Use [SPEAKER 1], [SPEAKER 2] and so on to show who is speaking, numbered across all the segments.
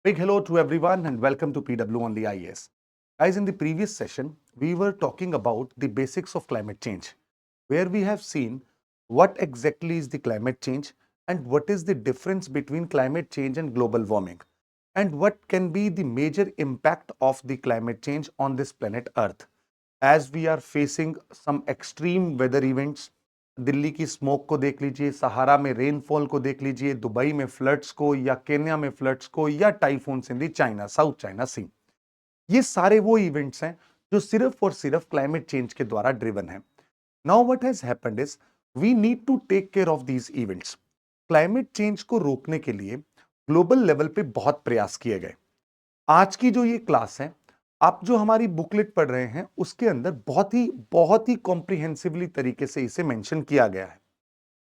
[SPEAKER 1] Big hello to everyone and welcome to PW Only IAS. Guys, in the previous session, we were talking about the basics of climate change, where we have seen what exactly is the climate change and what is the difference between climate change and global warming, and what can be the major impact of the climate change on this planet Earth. As we are facing some extreme weather events, Delhi की smoke को देख लीजिए, सहारा में rainfall को देख लीजिए, Dubai में floods को या केन्या में फ्लड्स को या टाइफून्स इन दी चाइना साउथ चाइना सी, ये सारे वो इवेंट्स हैं जो सिर्फ और सिर्फ क्लाइमेट चेंज के द्वारा ड्रिवन है. Now what has happened is we need to take care of these events. Climate change को रोकने के लिए ग्लोबल लेवल पे बहुत प्रयास किए गए. आज की जो ये क्लास है, आप जो हमारी बुकलेट पढ़ रहे हैं उसके अंदर बहुत ही कॉम्प्रिहेंसिवली तरीके से इसे मेंशन किया गया है.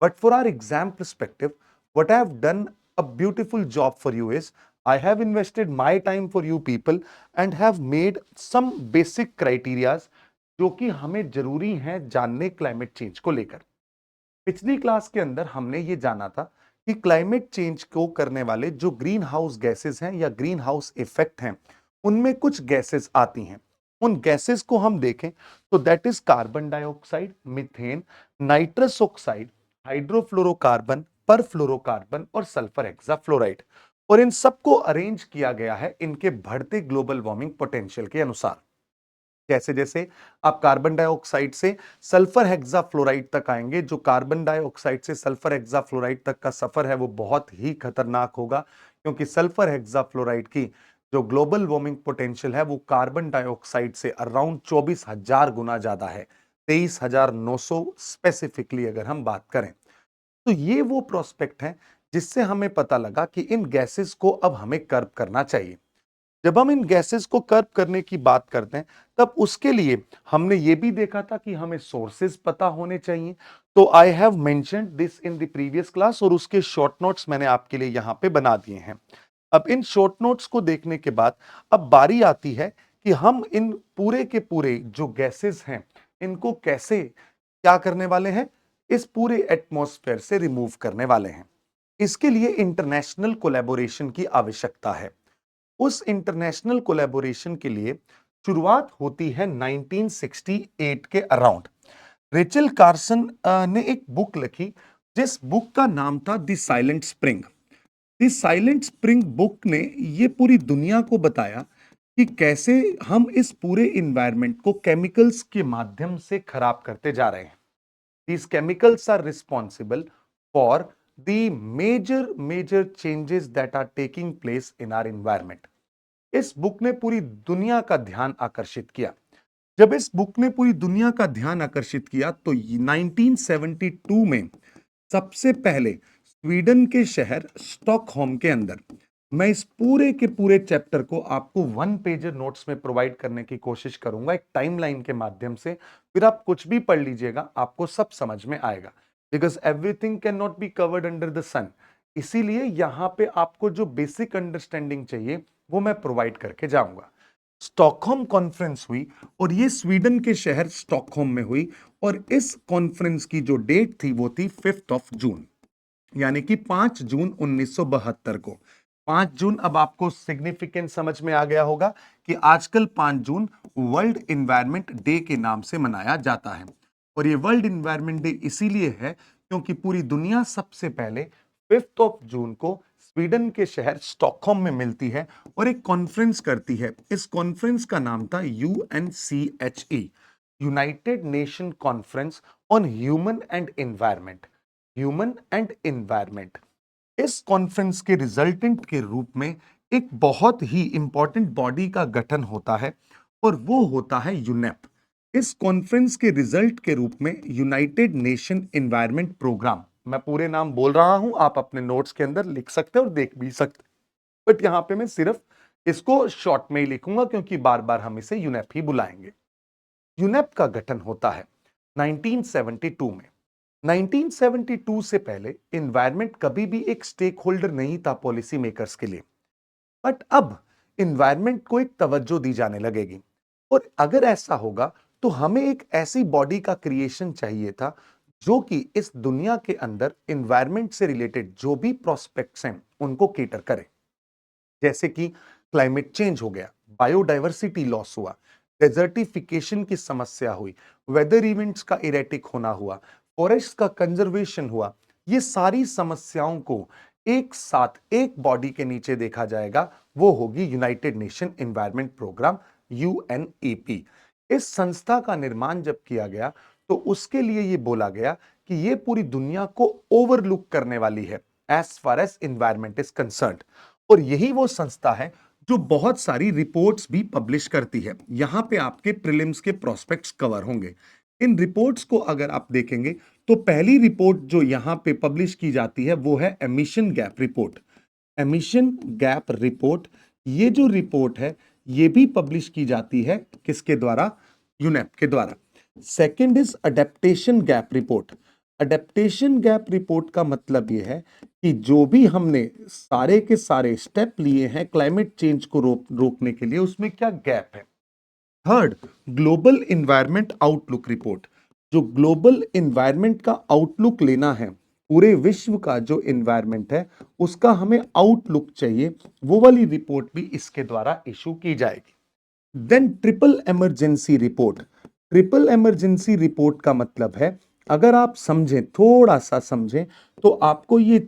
[SPEAKER 1] But for our exam perspective, what I have done a beautiful job for you is I have invested my time for you people and have made some basic criterias जो कि हमें जरूरी है जानने क्लाइमेट चेंज को लेकर. पिछली class के अंदर हमने ये जाना था कि क्लाइमेट चेंज को करने वाले जो ग्रीन हाउस गैसेस हैं या ग्रीन हाउस इफेक्ट हैं, उनमें कुछ गैसेस आती हैं. उन गैसेस को हम देखें तो that is carbon dioxide, methane, nitrous oxide, hydrofluorocarbon, perfluorocarbon और सल्फर हेक्साफ्लोराइड. और इन सबको अरेंज किया गया है इनके बढ़ते ग्लोबल वार्मिंग पोटेंशियल के अनुसार. जैसे जैसे आप कार्बन डाइऑक्साइड से सल्फर हेक्साफ्लोराइड तक आएंगे, जो कार्बन डाइऑक्साइड से सल्फर हेक्साफ्लोराइड तक का सफर है वो बहुत ही खतरनाक होगा, क्योंकि सल्फर हेक्साफ्लोराइड की जो ग्लोबल वार्मिंग पोटेंशियल है वो कार्बन डाइऑक्साइड से अराउंड 24,000 गुना ज्यादा है. 23,900 स्पेसिफिकली अगर हम बात करें. तो ये वो प्रोस्पेक्ट है जिससे हमें पता लगा कि इन गैसेस को अब हमें कर्ब करना चाहिए. जब हम इन गैसेस को कर्ब करने की बात करते हैं, तब उसके लिए हमने ये भी देखा था कि हमें सोर्सेज पता होने चाहिए. तो I have mentioned this in the previous class और उसके शॉर्ट नोट्स मैंने आपके लिए यहां पे बना दिए हैं. अब इन शॉर्ट नोट्स को देखने के बाद अब बारी आती है कि हम इन पूरे के पूरे जो गैसेस हैं इनको कैसे क्या करने वाले हैं, इस पूरे एटमॉस्फेयर से रिमूव करने वाले हैं. इसके लिए इंटरनेशनल कोलैबोरेशन की आवश्यकता है. उस इंटरनेशनल कोलैबोरेशन के लिए शुरुआत होती है 1968 के अराउंड. रेचल कार्सन ने एक बुक लिखी जिस बुक का नाम था the silent spring. The silent spring book ने ये पूरी दुनिया को बताया कि कैसे हम इस पूरे इन्वायरमेंट को केमिकल्स के माध्यम से खराब करते जा रहे हैं. These chemicals are responsible for the major changes that are taking place in our environment. इस बुक ने पूरी दुनिया का ध्यान आकर्षित किया. जब इस बुक ने पूरी दुनिया का ध्यान आकर्षित किया तो 1972 में सबसे पहले स्वीडन के शहर स्टॉकहोम के अंदर, मैं इस पूरे के पूरे चैप्टर को आपको वन पेजर नोट्स में प्रोवाइड करने की कोशिश करूंगा एक टाइमलाइन के माध्यम से. फिर आप कुछ भी पढ़ लीजिएगा, आपको सब समझ में आएगा, because everything can not be covered under the sun. इसीलिए यहां पे आपको जो बेसिक अंडरस्टैंडिंग चाहिए वो मैं प्रोवाइड करके जाऊंगा. स्टॉकहोम कॉन्फ्रेंस हुई और ये स्वीडन के शहर स्टॉकहोम में हुई, और इस कॉन्फ्रेंस की जो डेट थी वो थी 5 जून, यानी कि 5 जून 1972 को. 5 जून, अब आपको सिग्निफिकेंस समझ में आ गया होगा कि आजकल 5 जून वर्ल्ड इन्वायरमेंट डे के नाम से मनाया जाता है. और ये वर्ल्ड इन्वायरमेंट डे इसीलिए है क्योंकि पूरी दुनिया सबसे पहले 5 जून को स्वीडन के शहर स्टॉकहोम में मिलती है और एक कॉन्फ्रेंस करती है. इस कॉन्फ्रेंस का नाम था UNCHE, united nation conference on human and environment. Human and environment. इस कॉन्फ्रेंस के रिजल्टेंट के रूप में एक बहुत ही इंपॉर्टेंट बॉडी का गठन होता है और वो होता है यूनेप. इस कॉन्फ्रेंस के रिजल्ट के रूप में यूनाइटेड नेशन एनवायरमेंट प्रोग्राम, मैं पूरे नाम बोल रहा हूं, आप अपने नोट्स के अंदर लिख सकते हैं और देख भी सकते हैं, बट यहां पे मैं सिर्फ इसको शॉर्ट में ही लिखूंगा क्योंकि बार बार हम इसे यूनेप ही बुलाएंगे. यूनेप का गठन होता है 1972 में. 1972 से पहले इन्वायरमेंट कभी भी एक स्टेक होल्डर नहीं था पॉलिसी मेकर्स के लिए, बट अब इन्वायरमेंट को एक तवज्जो दी जाने लगेगी. और अगर ऐसा होगा तो हमें एक ऐसी बॉडी का क्रिएशन चाहिए था जो कि इस दुनिया के अंदर इन्वायरमेंट से रिलेटेड जो भी प्रोस्पेक्ट्स हैं उनको केटर करे. जैसे कि क्लाइमेट चेंज हो गया, बायोडाइवर्सिटी लॉस हुआ, डेजर्टिफिकेशन की समस्या हुई, वेदर इवेंट्स का इरेटिक होना हुआ, फॉरेस्ट का कंजर्वेशन हुआ। ये सारी समस्याओं को एक साथ एक बॉडी के नीचे देखा जाएगा, वो होगी United Nation environment programme, UNEP. इस संस्था का निर्माण जब किया गया तो उसके लिए ये बोला गया कि ये पूरी दुनिया को ओवरलुक करने वाली है as far as environment is concerned. और यही वो संस्था है जो बहुत सारी रिपोर्ट्स भी पब्लिश करती है। यहां पे आपके प्रीलिम्स के प्रोस्पेक्ट्स कवर होंगे। इन रिपोर्ट्स को अगर आप देखेंगे तो पहली रिपोर्ट जो यहां पे पब्लिश की जाती है वो है emission gap report. Emission gap report, ये जो रिपोर्ट है ये भी पब्लिश की जाती है किसके द्वारा? यूनेप के द्वारा। Second is adaptation gap report. Adaptation gap report का मतलब ये है कि जो भी हमने सारे के सारे स्टेप लिए हैं क्लाइमेट चेंज को रोकने के लिए, उसमें क्या गैप है। Third, global environment outlook report. जो ग्लोबल एनवायरनमेंट का आउटलुक लेना है, पूरे विश्व का जो एनवायरनमेंट है उसका हमें आउटलुक चाहिए, वो वाली रिपोर्ट भी इसके द्वारा इशू की जाएगी। Then triple emergency report. Triple emergency report का मतलब है, अगर आप समझें, थोड़ा सा समझें तो आपको ये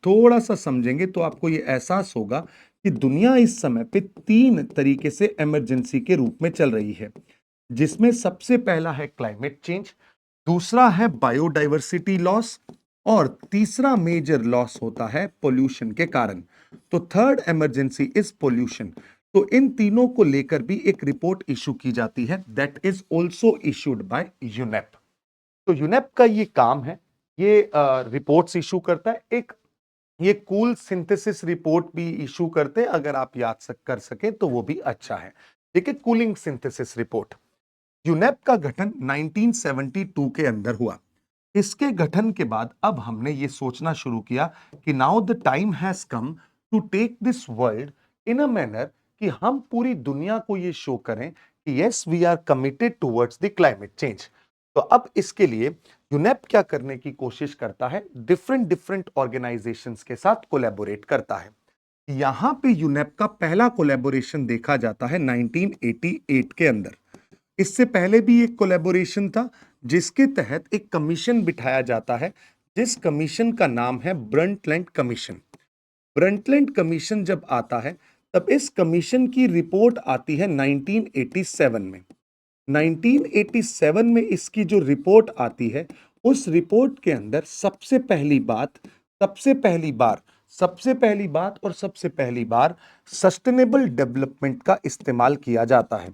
[SPEAKER 1] थोड़ा सा समझेंगे तो आपको ये एहसास होगा कि दुनिया इस समय पे 3 तरीके से इमरजेंसी के रूप में चल रही है, जिसमें सबसे पहला है क्लाइमेट चेंज, दूसरा है बायोडाइवर्सिटी लॉस, और तीसरा मेजर लॉस होता है पोल्यूशन के कारण। तो थर्ड इमरजेंसी इज पोल्यूशन। तो इन तीनों को लेकर भी एक रिपोर्ट इशू की जाती है, that is also issued by UNEP. तो यूनेप का ये काम है, ये रिपोर्ट्स इशू करता है। एक ये कूल सिंथेसिस रिपोर्ट भी इशू करते हैं, अगर आप याद कर सके तो वो भी अच्छा है। देखिए, कूलिंग सिंथेसिस रिपोर्ट। यूनेप का गठन 1972 के अंदर हुआ। इसके गठन के बाद अब हमने ये सोचना शुरू किया कि now the time has come to take this world in a manner कि हम पूरी दुनिया को ये शो करें कि yes we are committed towards the climate change. तो अब इसके लिए यूनेप क्या करने की कोशिश करता है, डिफरेंट डिफरेंट ऑर्गेनाइजेशंस के साथ कोलैबोरेट करता है। यहां पे यूनेप का पहला कोलैबोरेशन देखा जाता है 1988 के अंदर। इससे पहले भी एक कोलैबोरेशन था जिसके तहत एक कमीशन बिठाया जाता है, जिस कमीशन का नाम है ब्रंटलैंड कमीशन। ब्रंटलैंड कमीशन जब आता है तब इस कमीशन की रिपोर्ट आती है 1987 में। 1987 में इसकी जो रिपोर्ट आती है, उस रिपोर्ट के अंदर सबसे पहली बात और सबसे पहली बार सस्टेनेबल डेवलपमेंट का इस्तेमाल किया जाता है।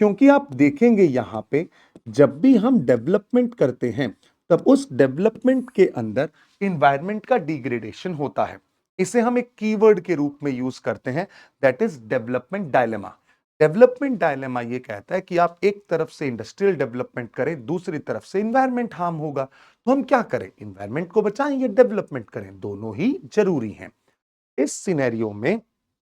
[SPEAKER 1] क्योंकि आप देखेंगे यहां पे जब भी हम डेवलपमेंट करते हैं तब उस डेवलपमेंट के अंदर एनवायरनमेंट का डिग्रेडेशन होता है। इसे हम एक कीवर्ड के रूप में यूज करते हैं, that is development dilemma. Development dilemma ये कहता है कि आप एक तरफ से इंडस्ट्रियल डेवलपमेंट करें, दूसरी तरफ से एनवायरनमेंट हार्म होगा, तो हम क्या करें, एनवायरनमेंट को बचाएं या डेवलपमेंट करें, दोनों ही जरूरी हैं। इस सिनेरियो में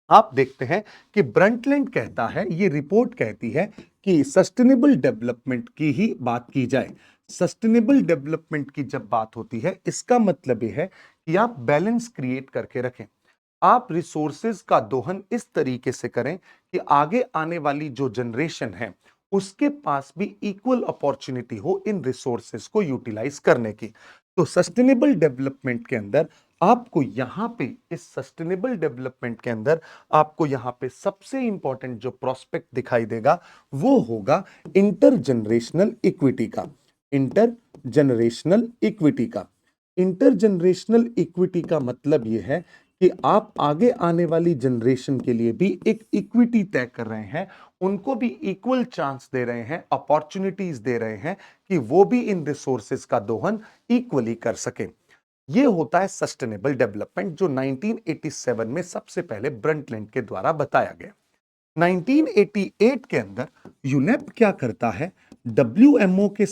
[SPEAKER 1] आप देखते हैं कि ब्रंटलैंड कहता है, ये रिपोर्ट कहती है कि सस्टेनेबल डेवलपमेंट की ही बात की जाए। सस्टेनेबल डेवलपमेंट की जब बात होती है, इसका मतलब यह है कि आप बैलेंस क्रिएट करके रखें, आप रिसोर्सेज का दोहन इस तरीके से करें कि आगे आने वाली जो जनरेशन है उसके पास भी इक्वल अपॉर्चुनिटी हो इन रिसोर्सेज को यूटिलाइज करने की। तो सस्टेनेबल डेवलपमेंट के अंदर आपको यहां पे, इस सस्टेनेबल डेवलपमेंट के अंदर आपको यहां पे सबसे इंपॉर्टेंट जो प्रोस्पेक्ट दिखाई देगा वो होगा इंटरजनरेशनल इक्विटी का। इंटरजनरेशनल इक्विटी का इंटरजनरेशनल इक्विटी का मतलब यह है कि आप आगे आने वाली जनरेशन के लिए भी एक इक्विटी तय कर रहे हैं, उनको भी इक्वल चांस दे रहे हैं, अपॉर्चुनिटीज दे रहे हैं कि वो भी इन रिसोर्सेज का दोहन इक्वली कर सकें। यह होता है सस्टेनेबल डेवलपमेंट, जो 1987 में सबसे पहले ब्रंटलैंड के द्वारा बताया गया। 1988 के अंदर यूनेप क्या करता है, डब्ल्यूएमओ के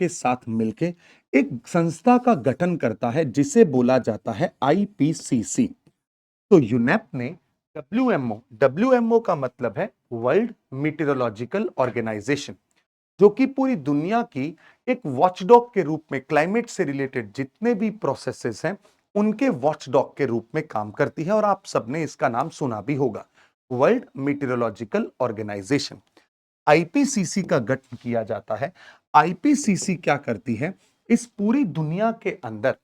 [SPEAKER 1] साथ मिलके एक संस्था का गठन करता है जिसे बोला जाता है आईपीसीसी। तो यूनेप ने डब्ल्यूएमओ का मतलब है वर्ल्ड मीटेरोलॉजिकल ऑर्गेनाइजेशन, जो कि पूरी दुनिया की एक वॉचडॉग के रूप में क्लाइमेट से रिलेटेड जितने भी प्रोसेसेस हैं उनके वॉचडॉग के रूप में काम करती है और आप सबने इसका नाम सुना भी होगा, वर्ल्ड मीटेरोलॉजिकल ऑर्गेनाइजेशन। आईपीसीसी का गठन किया जाता है। आईपीसीसी क्या करती है, इस पूरी दुनिया के अंदर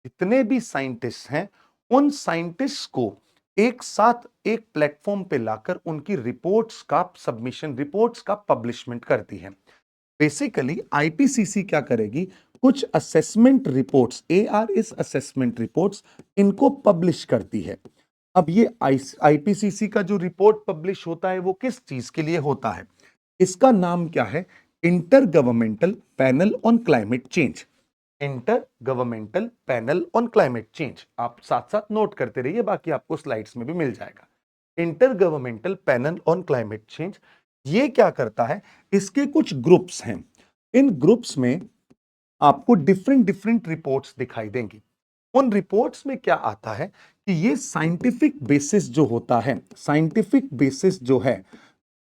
[SPEAKER 1] जितने भी साइंटिस्ट हैं उन साइंटिस्ट को एक साथ एक प्लेटफॉर्म पे लाकर उनकी रिपोर्ट्स का सबमिशन, रिपोर्ट्स का पब्लिशमेंट करती है। बेसिकली आईपीसीसी क्या करेगी, कुछ assessment reports, ARS assessment reports, इनको पब्लिश करती है। अब ये आईपीसीसी का जो रिपोर्ट पब्लिश होता है वो किस चीज के लिए होता है, इसका नाम क्या है, inter governmental panel on climate change. Inter governmental panel on climate change, आप साथ साथ नोट करते रहिए, बाकी आपको स्लाइड्स में भी मिल जाएगा। Inter governmental panel on climate change ये क्या करता है, इसके कुछ ग्रुप्स हैं। इन ग्रुप्स में आपको डिफरेंट डिफरेंट रिपोर्ट्स दिखाई देंगी। उन रिपोर्ट्स में क्या आता है कि ये साइंटिफिक बेसिस जो होता है, साइंटिफिक बेसिस जो है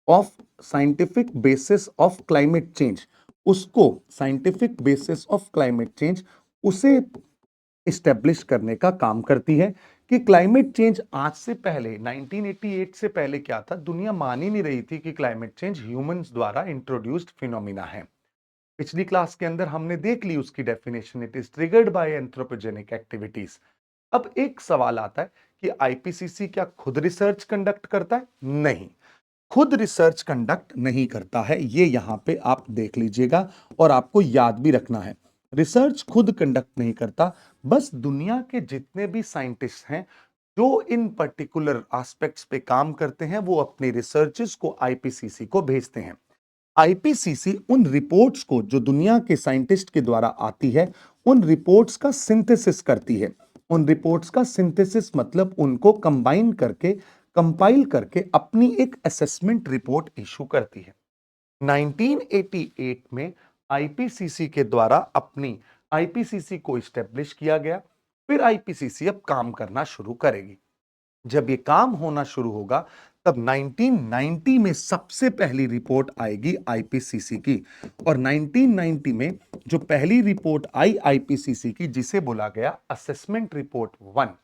[SPEAKER 1] of scientific basis of climate change, उसको scientific basis of climate change उसे इस्टेब्लिश करने का काम करती है कि क्लाइमेट चेंज आज से पहले 1988 से पहले क्या था, दुनिया मान ही नहीं रही थी कि क्लाइमेट चेंज ह्यूमंस द्वारा इंट्रोड्यूस्ड फिनोमिना है। पिछली क्लास के अंदर हमने देख ली उसकी definition, it is triggered by anthropogenic activities. अब एक सवाल आता है कि आईपीसीसी क्या खुद रिसर्च कंडक्ट करता है? नहीं, खुद रिसर्च कंडक्ट नहीं करता है, ये यहां पे आप देख लीजिएगा और आपको याद भी रखना है। रिसर्च खुद कंडक्ट नहीं करता, बस दुनिया के जितने भी साइंटिस्ट हैं जो इन पर्टिकुलर एस्पेक्ट्स पे काम करते हैं वो अपनी रिसर्चेस को आईपीसीसी को भेजते हैं। आईपीसीसी उन रिपोर्ट्स को जो दुनिया के साइंटिस्ट के द्वारा आती है, उन रिपोर्ट्स का सिंथेसिस करती है। उन रिपोर्ट्स का सिंथेसिस मतलब उनको कंबाइन करके, कंपाइल करके अपनी एक असेसमेंट रिपोर्ट इशू करती है। 1988 में आईपीसीसी के द्वारा अपनी आईपीसीसी को इस्टेब्लिश किया गया। फिर आईपीसीसी अब काम करना शुरू करेगी। जब ये काम होना शुरू होगा तब 1990 में सबसे पहली रिपोर्ट आएगी आईपीसीसी की। और 1990 में जो पहली रिपोर्ट आई आईपीसीसी की, जिसे बोला गया असेसमेंट रिपोर्ट 1,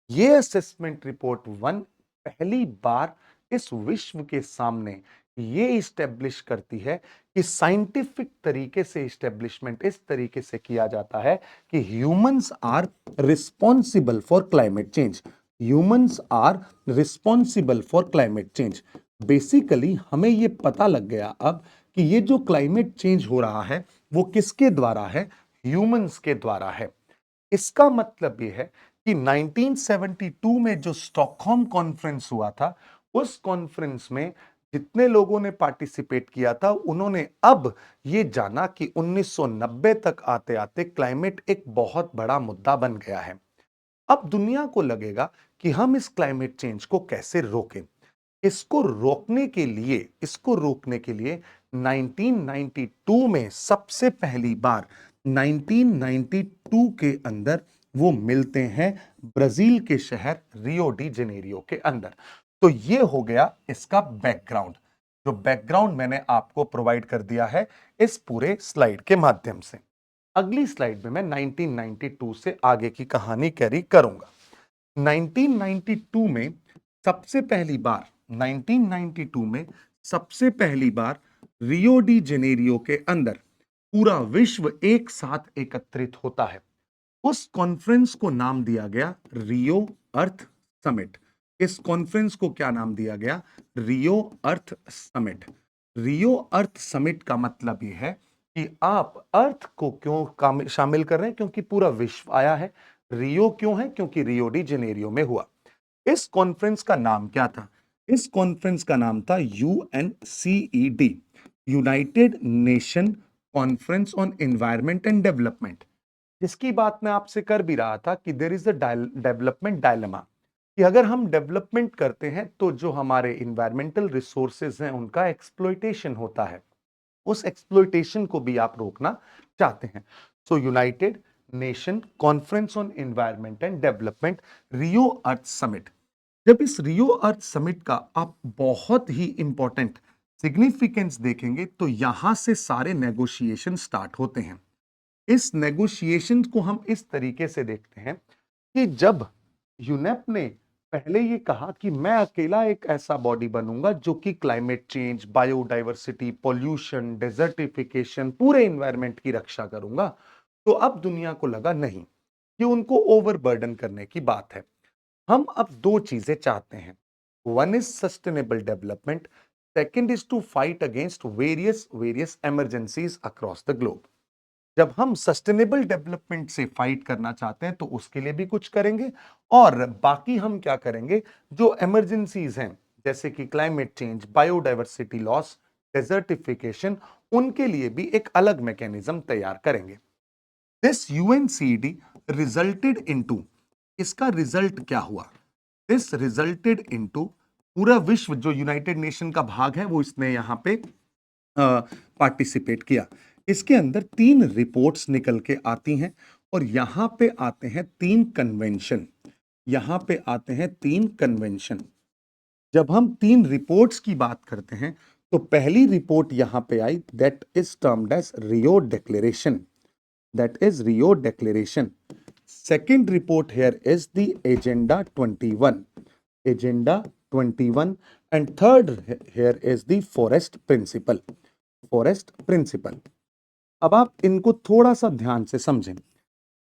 [SPEAKER 1] ये असेसमेंट रिपोर्ट 1 पहली बार इस विश्व के सामने ये इस्टेब्लिश करती है कि साइंटिफिक तरीके से इस्टेब्लिशमेंट इस तरीके से किया जाता है कि humans are responsible for climate change. Humans are responsible for climate change. Basically हमें ये पता लग गया अब कि ये जो क्लाइमेट चेंज हो रहा है वो किसके द्वारा है, ह्यूमंस के द्वारा है। इसका मतलब ये है कि 1972 में जो स्टॉकहोम कॉन्फ्रेंस हुआ था, उस कॉन्फ्रेंस में जितने लोगों ने पार्टिसिपेट किया था उन्होंने अब ये जाना कि 1990 तक आते आते क्लाइमेट एक बहुत बड़ा मुद्दा बन गया है। अब दुनिया को लगेगा कि हम इस क्लाइमेट चेंज को कैसे रोकें। इसको रोकने के लिए 1992 में सबसे पहली बार 1992 के अंदर वो मिलते हैं ब्राजील के शहर रियो डी जेनेरियो के अंदर। तो ये हो गया इसका बैकग्राउंड, जो बैकग्राउंड मैंने आपको प्रोवाइड कर दिया है इस पूरे स्लाइड के माध्यम से। अगली स्लाइड में मैं 1992 से आगे की कहानी कैरी करूंगा। 1992 में सबसे पहली बार 1992 में सबसे पहली बार रियो डी जेनेरियो के अंदर पूरा विश्व एक साथ एकत्रित होता है। उस कॉन्फ्रेंस को नाम दिया गया रियो अर्थ समिट। इस कॉन्फ्रेंस को क्या नाम दिया गया, रियो अर्थ समिट। रियो अर्थ समिट का मतलब यह है कि आप अर्थ को क्यों शामिल कर रहे हैं, क्योंकि पूरा विश्व आया है। रियो क्यों है, क्योंकि रियो डी जेनेरियो में हुआ। इस कॉन्फ्रेंस का नाम क्या था, इस कॉन्फ्रेंस का नाम था UNCED, united nation conference on environment and development. जिसकी बात मैं आपसे कर भी रहा था कि there is a development dilemma, कि अगर हम डेवलपमेंट करते हैं तो जो हमारे इन्वायरमेंटल रिसोर्सेज हैं उनका एक्सप्लॉयटेशन होता है, उस एक्सप्लॉयटेशन को भी आप रोकना चाहते हैं। So united nation conference on environment and development, Rio earth summit. जब इस रियो अर्थ समिट का आप बहुत ही इंपॉर्टेंट सिग्निफिकेंस देखेंगे तो यहां से सारे नेगोशिएशन स्टार्ट होते हैं। इस नेगोशिएशन को हम इस तरीके से देखते हैं कि जब यूनेप ने पहले ये कहा कि मैं अकेला एक ऐसा बॉडी बनूंगा जो कि climate change, biodiversity, pollution, desertification, पूरे एनवायरनमेंट की रक्षा करूंगा, तो अब दुनिया को लगा नहीं, कि उनको ओवरबर्डन करने की बात है। हम अब दो चीजें चाहते हैं, one is sustainable development, second is to fight against various emergencies across the globe. जब हम सस्टेनेबल डेवलपमेंट से फाइट करना चाहते हैं तो उसके लिए भी कुछ करेंगे, और बाकी हम क्या करेंगे, जो इमरजेंसीज हैं जैसे कि climate change, biodiversity loss, desertification, उनके लिए भी एक अलग मैकेनिज्म तैयार करेंगे। दिस यूएनसीडी रिजल्टेड इनटू, इसका रिजल्ट क्या हुआ, दिस रिजल्टेड इनटू, पूरा विश्व जो यूनाइटेड नेशन का भाग है वो इसने यहां पे पार्टिसिपेट किया। इसके अंदर 3 रिपोर्ट्स निकल के आती हैं, और यहां पे आते हैं 3 कन्वेंशन, यहां पे आते हैं 3 कन्वेंशन। जब हम 3 रिपोर्ट्स की बात करते हैं तो पहली रिपोर्ट यहां पे आई, that is termed as Rio declaration, that is Rio Declaration. Second report here is the Agenda 21, Agenda 21, and third here is the Forest Principle, Forest Principle. अब आप इनको थोड़ा सा ध्यान से समझें।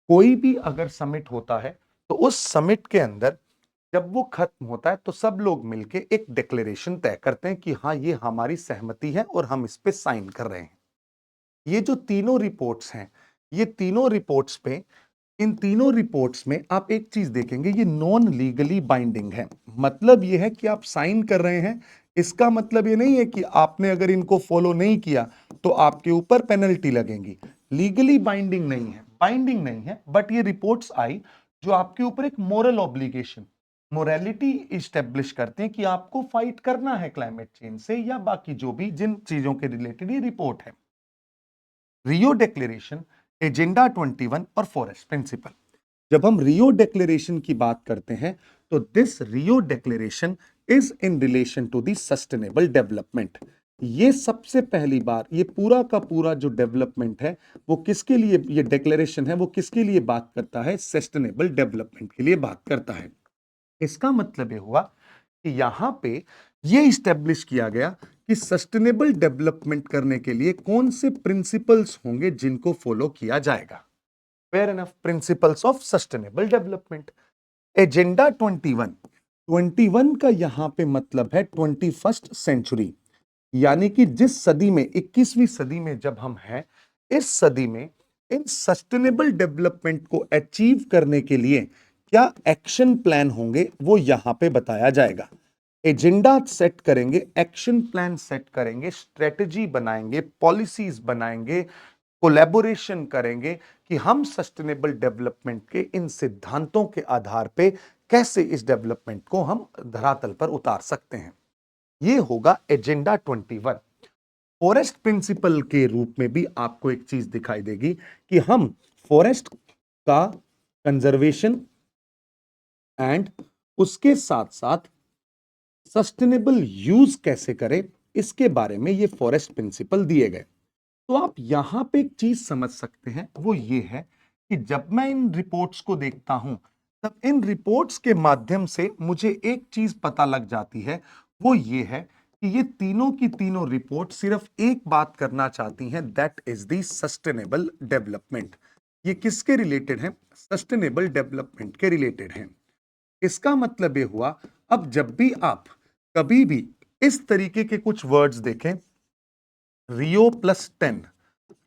[SPEAKER 1] कोई भी अगर समिट होता है तो उस समिट के अंदर जब वो खत्म होता है तो सब लोग मिलके एक डिक्लेरेशन तय करते हैं कि हाँ, ये हमारी सहमति है और हम इस पे साइन कर रहे हैं। ये जो तीनों रिपोर्ट्स हैं, ये तीनों रिपोर्ट्स पे, इन तीनों रिपोर्ट्स में आप एक चीज देखेंगे, ये नॉन लीगली बाइंडिंग है। मतलब ये है कि आप साइन कर रहे हैं, इसका मतलब ये नहीं है कि आपने अगर इनको फॉलो नहीं किया तो आपके ऊपर पेनल्टी लगेगी। लीगली बाइंडिंग नहीं है, बाइंडिंग नहीं है, बट ये रिपोर्ट्स आई जो आपके ऊपर एक मोरल ऑब्लिगेशन, मोरालिटी इस्टेब्लिश करते हैं कि आपको फाइट करना है क्लाइमेट चेंज से, या बाकी जो भी जिन चीजों के रिलेटेड ये रिपोर्ट है। रियो डिक्लेरेशन, एजेंडा 21 और फॉरेस्ट प्रिंसिपल। जब हम रियो डिक्लेरेशन की बात करते हैं तो this Rio declaration is in relation to the sustainable development. ये सबसे पहली बार ये पूरा का पूरा जो डेवलपमेंट है वो किसके लिए, ये डिक्लेरेशन है वो किसके लिए बात करता है, सस्टेनेबल डेवलपमेंट के लिए बात करता है। इसका मतलब ये हुआ कि यहां पे ये इस्टेब्लिश किया गया कि सस्टेनेबल डेवलपमेंट करने के लिए कौन से प्रिंसिपल्स होंगे जिनको फॉलो किया जाएगा। Fair enough, principles of sustainable development. Agenda 21 का यहां पे मतलब है 21st सेंचुरी, यानी कि जिस सदी में, 21वीं सदी में जब हम हैं, इस सदी में इन सस्टेनेबल डेवलपमेंट को अचीव करने के लिए क्या एक्शन प्लान होंगे वो यहां पे बताया जाएगा। एजेंडा सेट करेंगे, एक्शन प्लान सेट करेंगे, स्ट्रेटजी बनाएंगे, पॉलिसीज बनाएंगे, कोलैबोरेशन करेंगे कि हम सस्टेनेबल डेवलपमेंट के इन सिद्धांतों के आधार पे कैसे इस डेवलपमेंट को हम धरातल पर उतार सकते हैं। ये होगा एजेंडा 21। फॉरेस्ट प्रिंसिपल के रूप में भी आपको एक चीज दिखाई देगी कि हम फॉरेस्ट का कंजर्वेशन एंड उसके साथ साथ सस्टेनेबल यूज कैसे करें, इसके बारे में ये फॉरेस्ट प्रिंसिपल दिए गए। तो आप यहां पे एक चीज समझ सकते हैं, वो ये है कि जब मैं इन रिपोर्ट्स को देखता हूं तब इन रिपोर्ट्स के माध्यम से मुझे एक चीज पता लग जाती है, वो ये है कि ये तीनों की तीनों रिपोर्ट सिर्फ एक बात करना चाहती हैं, that is the sustainable development. ये किसके रिलेटेड है, सस्टेनेबल डेवलपमेंट के रिलेटेड है। इसका मतलब ये हुआ, अब जब भी आप कभी भी इस तरीके के कुछ वर्ड्स देखें, रियो +10,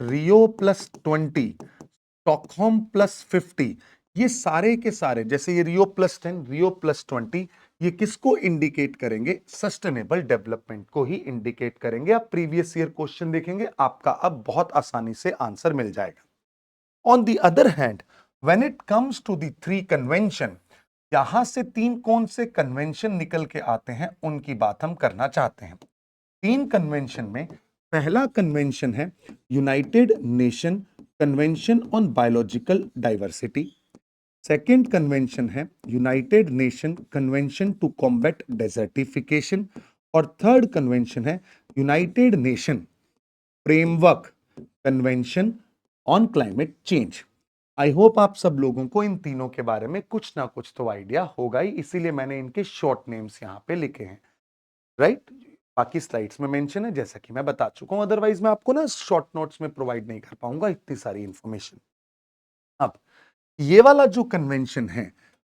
[SPEAKER 1] रियो +20, स्टॉकहोम +50, ये सारे के सारे, जैसे ये रियो +10, रियो +20, ये किसको इंडिकेट करेंगे, सस्टेनेबल डेवलपमेंट को ही इंडिकेट करेंगे। आप प्रीवियस ईयर क्वेश्चन देखेंगे, आपका अब बहुत आसानी से आंसर मिल जाएगा। On the other hand, when it comes to the 3 convention, यहां से 3 कौन से कन्वेंशन निकल के आते हैं उनकी बात हम करना चाहते हैं। 3 कन्वेंशन में पहला कन्वेंशन है united nation convention on biological diversity. Second convention है united nation convention to combat desertification, और थर्ड कन्वेंशन है united nation framework convention on climate change. I hope आप सब लोगों को इन तीनों के बारे में कुछ ना कुछ तो आइडिया होगा ही, इसीलिए मैंने इनके शॉर्ट नेम्स यहाँ पे लिखे हैं, राइट। बाकी स्लाइड्स में मेंशन है जैसा कि मैं बता चुका हूं, अदरवाइज मैं आपको ना शॉर्ट नोट्स में प्रोवाइड नहीं कर पाऊंगा इतनी सारी इंफॉर्मेशन। अब ये वाला जो कन्वेंशन है,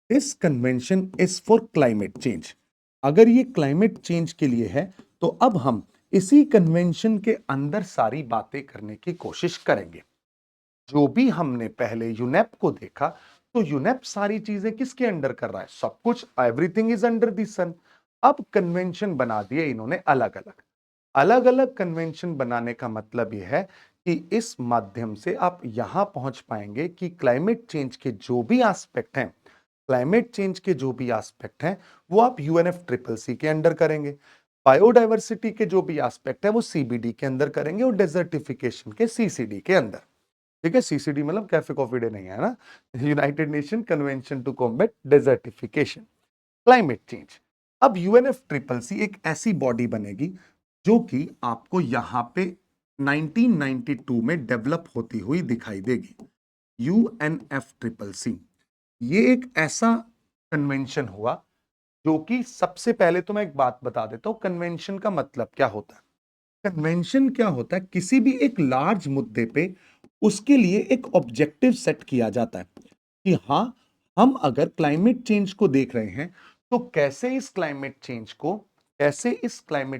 [SPEAKER 1] this convention is for climate change. अगर ये क्लाइमेट चेंज के लिए है तो अब हम इसी कन्वेंशन के अंदर सारी बातें करने की कोशिश करेंगे। जो भी हमने पहले यूनेप को देखा, तो यूनेप सारी चीजें किसके अंडर कर रहा है, सब कुछ, एवरीथिंग इज अंडर द सन। अब कन्वेंशन बना दिए इन्होंने अलग अलग। अलग अलग कन्वेंशन बनाने का मतलब यह है कि इस माध्यम से आप यहां पहुंच पाएंगे कि क्लाइमेट चेंज के जो भी एस्पेक्ट हैं, क्लाइमेट चेंज के जो भी एस्पेक्ट हैं वो आप यूएनएफ ट्रिपल सी के अंडर करेंगे। बायोडायवर्सिटी के जो भी एस्पेक्ट है वो सीबीडी के अंदर करेंगे और डेजर्टिफिकेशन के सीसीडी के अंदर। ठीक है, सीसीडी मतलब कैफे कॉफी डे नहीं है ना, United nation convention to combat desertification, climate change. अब यूएनएफ ट्रिपल सी एक ऐसी बॉडी बनेगी जो कि आपको यहां पे 1992 में डेवलप होती हुई दिखाई देगी। यूएनएफ ट्रिपल सी ये एक ऐसा कन्वेंशन हुआ जो कि सबसे पहले तो मैं एक बात बता देता हूं, कन्वेंशन का मतलब क्या होता है। कन्वेंशन क्या होता है, किसी भी एक लार्ज मुद्दे पे उसके लिए एक ऑब्जेक्टिव सेट किया जाता है कि हाँ, हम अगर क्लाइमेट चेंज को देख रहे हैं तो कैसे इस क्लाइमेट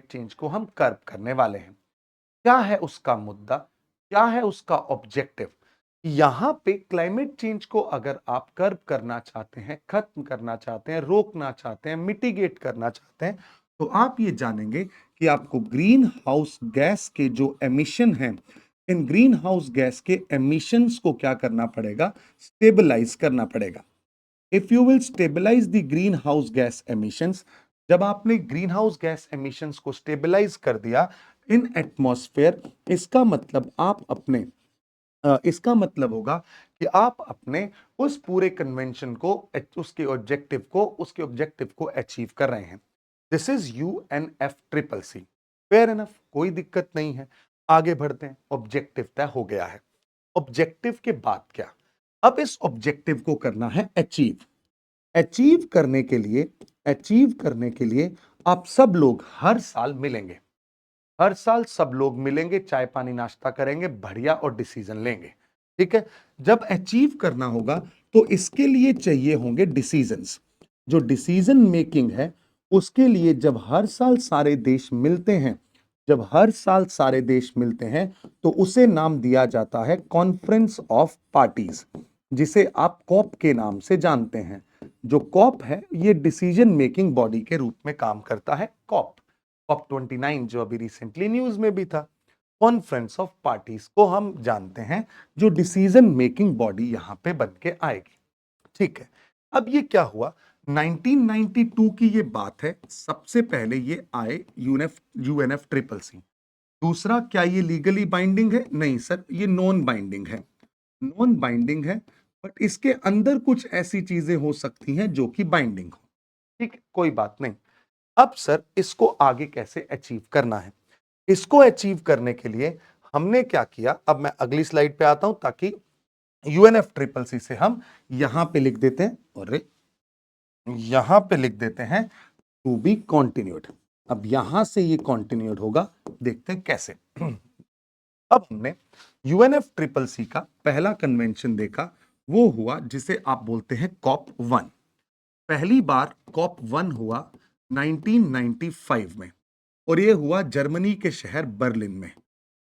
[SPEAKER 1] चेंज को हम कर्ब करने वाले हैं, क्या है उसका मुद्दा, क्या है उसका ऑब्जेक्टिव। यहां पे क्लाइमेट चेंज को अगर आप कर्ब करना चाहते हैं, खत्म करना चाहते हैं, रोकना चाहते हैं, मिटिगेट करना चाहते हैं, तो आप ये जानेंगे कि आपको ग्रीन हाउस गैस के जो एमिशन हैं, इन ग्रीन हाउस गैस के एमिशंस को क्या करना पड़ेगा, स्टेबलाइज करना पड़ेगा। If you will stabilise the greenhouse gas emissions, जब आपने ग्रीन हाउस गैस एमिशंस को स्टेबलाइज कर दिया इन एटमॉस्फेयर, इसका मतलब होगा कि आप अपने उस पूरे कन्वेंशन को, उसके ऑब्जेक्टिव को अचीव कर रहे हैं। This is UNF triple C. Fair enough, कोई दिक्कत नहीं है, आगे बढ़ते हैं। ऑब्जेक्टिव तय हो गया है, ऑब्जेक्टिव के बाद क्या, अब इस ऑब्जेक्टिव को करना है अचीव। अचीव करने के लिए आप सब लोग हर साल मिलेंगे, हर साल सब लोग मिलेंगे, चाय पानी नाश्ता करेंगे बढ़िया और डिसीजन लेंगे। ठीक है, जब अचीव करना होगा तो इसके लिए चाहिए होंगे डिसीजंस। जो डिसीजन मेकिंग है उसके लिए जब हर साल सारे देश मिलते हैं, तो उसे नाम दिया जाता है कॉन्फ्रेंस ऑफ पार्टीज, जिसे आप कॉप के नाम से जानते हैं। जो कॉप है ये डिसीजन मेकिंग बॉडी के रूप में काम करता है। कॉप कॉप 29 जो अभी रिसेंटली न्यूज में भी था, कॉन्फ्रेंस ऑफ पार्टीज को हम जानते हैं जो डिसीजन मेकिंग बॉडी यहां पे बन के आएगी। ठीक है, अब ये क्या हुआ, 1992 की ये बात है। सबसे पहले ये आए यूएनएफ ट्रिपल सी। दूसरा, क्या ये लीगली बाइंडिंग है, नहीं सर, ये नॉन बाइंडिंग है। नॉन बाइंडिंग है, बट इसके अंदर कुछ ऐसी चीजें हो सकती हैं जो कि बाइंडिंग हो। ठीक है, कोई बात नहीं। अब सर इसको आगे कैसे अचीव करना है, इसको अचीव करने के लिए हमने क्या किया, अब मैं अगली स्लाइड पे आता हूं ताकि यूएनएफ ट्रिपल सी से हम यहां पे लिख देते हैं, और यहां पे लिख देते हैं टू बी कॉन्टिन्यूड। अब यहां से ये कॉन्टिन्यूड होगा, देखते हैं कैसे। अब हमने यूएनएफ ट्रिपल सी का पहला कन्वेंशन देखा, वो हुआ जिसे आप बोलते हैं कॉप 1। पहली बार कॉप 1 हुआ 1995 में, और ये हुआ जर्मनी के शहर बर्लिन में,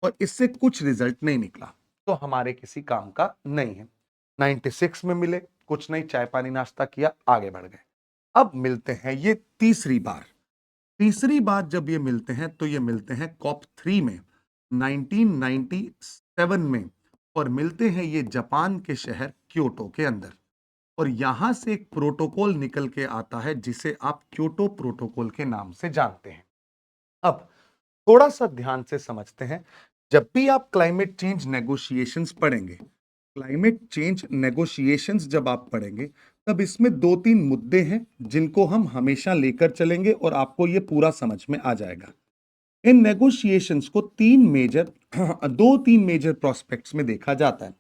[SPEAKER 1] और इससे कुछ रिजल्ट नहीं निकला, तो हमारे किसी काम का नहीं है। 96 में मिले, कुछ नहीं, चाय पानी नाश्ता किया, आगे बढ़ गए। अब मिलते हैं ये तीसरी बार जब ये मिलते हैं तो ये मिलते हैं कॉप 3 में 1997 में, और मिलते हैं ये जापान के शहर क्योटो के अंदर, और यहां से एक प्रोटोकॉल निकल के आता है जिसे आप क्योटो प्रोटोकॉल के नाम से जानते हैं। अब थोड़ा सा ध्यान से समझते हैं, जब भी आप क्लाइमेट चेंज नेगोशिएशंस पढ़ेंगे, जब आप पढ़ेंगे तब इसमें 2-3 मुद्दे हैं जिनको हम हमेशा लेकर चलेंगे और आपको ये पूरा समझ में आ जाएगा। इन नेगोशिएशंस को 3 मेजर प्रोस्पेक्ट्स में देखा जाता है।